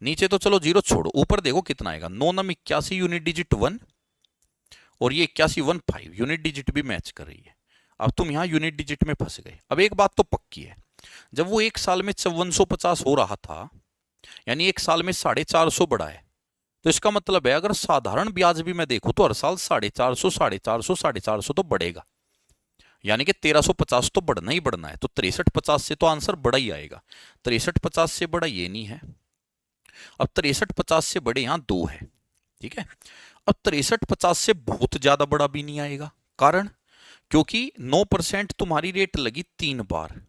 नीचे तो चलो 0 छोड़ो, ऊपर देखो कितना आएगा। 9 9 81 यूनिट डिजिट 1 और ये 81 1 5 यूनिट डिजिट भी मैच कर रही है। अब तुम यहाँ यूनिट डिजिट में फंस गए। अब एक बात तो पक्की है, जब वो 1 साल में 5450 हो रहा था, यानी 1 साल में 450 बढ़ा है, तो इसका मतलब है अगर साधारण ब्याज भी मैं देखूं तो हर साल 450 450 450 तो बढ़ेगा, यानी कि 1350 तो बढ़ना ही बढ़ना है। तो 6350 से तो आंसर बड़ा ही आएगा। 6350 से बड़ा ये नहीं है। अब 6350 से बड़े यहां 2 है, ठीक है। अब 6350 से बहुत ज्यादा बड़ा भी नहीं आएगा, कारण क्योंकि 9% तुम्हारी रेट लगी 3 बार।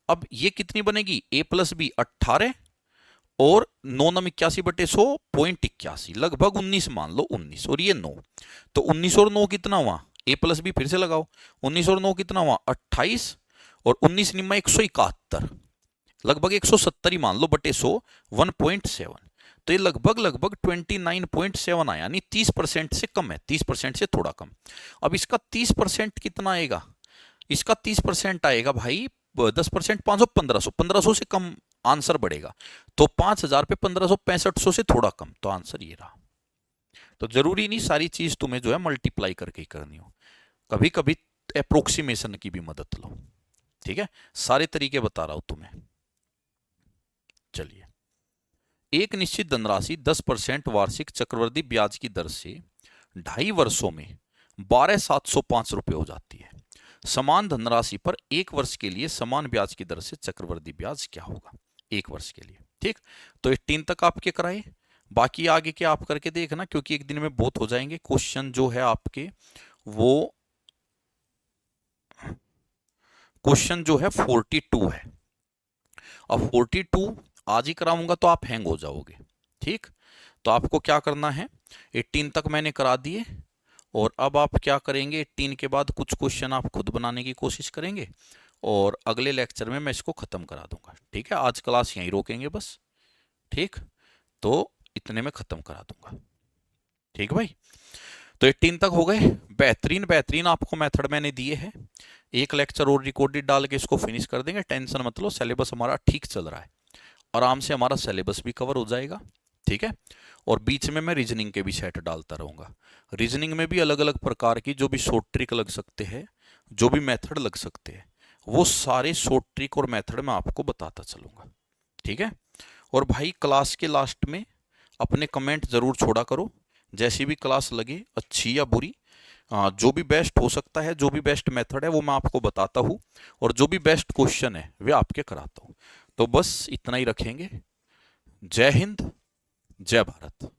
अब ये कितनी बनेगी? a प्लस बी 18 और 9 9 81 बटे 100.81, लगभग 19 मान लो, 19 और ये 9, तो 19 और 9 कितना हुआ? a प्लस बी फिर से लगाओ, 19 और 9 कितना हुआ? 28 और 19 निम्मा 171, लगभग 170 ही मान लो बटे 100, 1.7। तो ये लगभग 29.7 आया, यानी 30% से कम है, 30% से थोड़ा कम। अब इसका 30% कितना आएगा? इसका 30% आएगा भाई 10%, 500 1500, 1500 से कम आंसर बढ़ेगा। तो 5,000 पे 1500 6500 से थोड़ा कम, तो आंसर ये रहा। तो जरूरी नहीं सारी चीज तुम्हें जो है मल्टीप्लाई करके ही करनी हो, कभी कभी अप्रोक्सीमेशन की भी मदद लो, ठीक है। सारे तरीके बता रहा हूं तुम्हें। चलिए, एक निश्चित धनराशि 10% वार्षिक चक्रवृद्धि ब्याज की दर से 2.5 वर्षों में 12,705 रुपए हो जाती है। समान धनराशि पर 1 वर्ष के लिए समान ब्याज की दर से चक्रवृद्धि ब्याज क्या होगा 1 वर्ष के लिए, ठीक। तो 18 तक आपके कराए, बाकी आगे के आप करके देखना, क्योंकि एक दिन में बहुत हो जाएंगे। क्वेश्चन जो है आपके वो क्वेश्चन जो है 42 है। अब 42 आज ही कराऊंगा तो आप हैंग हो जाओगे, ठीक। तो आपको क्या करना है, 18 तक मैंने करा दिए, और अब आप क्या करेंगे, 18 के बाद कुछ क्वेश्चन आप खुद बनाने की कोशिश करेंगे, और अगले लेक्चर में मैं इसको खत्म करा दूंगा, ठीक है। आज क्लास यहीं रोकेंगे बस, ठीक। तो इतने में खत्म करा दूंगा, ठीक भाई। तो 18 तक हो गए। बेहतरीन बेहतरीन आपको मेथड मैंने दिए हैं। एक लेक्चर और रिकॉर्डेड डाल के इसको फिनिश कर देंगे, टेंशन मत लो, सिलेबस हमारा ठीक चल रहा है, आराम से हमारा सिलेबस भी कवर हो जाएगा, ठीक है। और बीच में मैं रीजनिंग के भी सेट डालता रहूंगा। रीजनिंग में भी अलग अलग प्रकार की जो भी शॉर्ट ट्रिक लग सकते हैं, जो भी मेथड लग सकते हैं, वो सारे शॉर्ट ट्रिक और मेथड मैं आपको बताता चलूंगा, ठीक है। और भाई क्लास के लास्ट में अपने कमेंट जरूर छोड़ा करो, जैसी भी क्लास लगे, अच्छी या बुरी, जो भी बेस्ट हो सकता है, जो भी बेस्ट मेथड है वो मैं आपको बताता हूँ, और जो भी बेस्ट क्वेश्चन है वे आपके कराता हूँ। तो बस इतना ही रखेंगे। जय हिंद, जय भारत।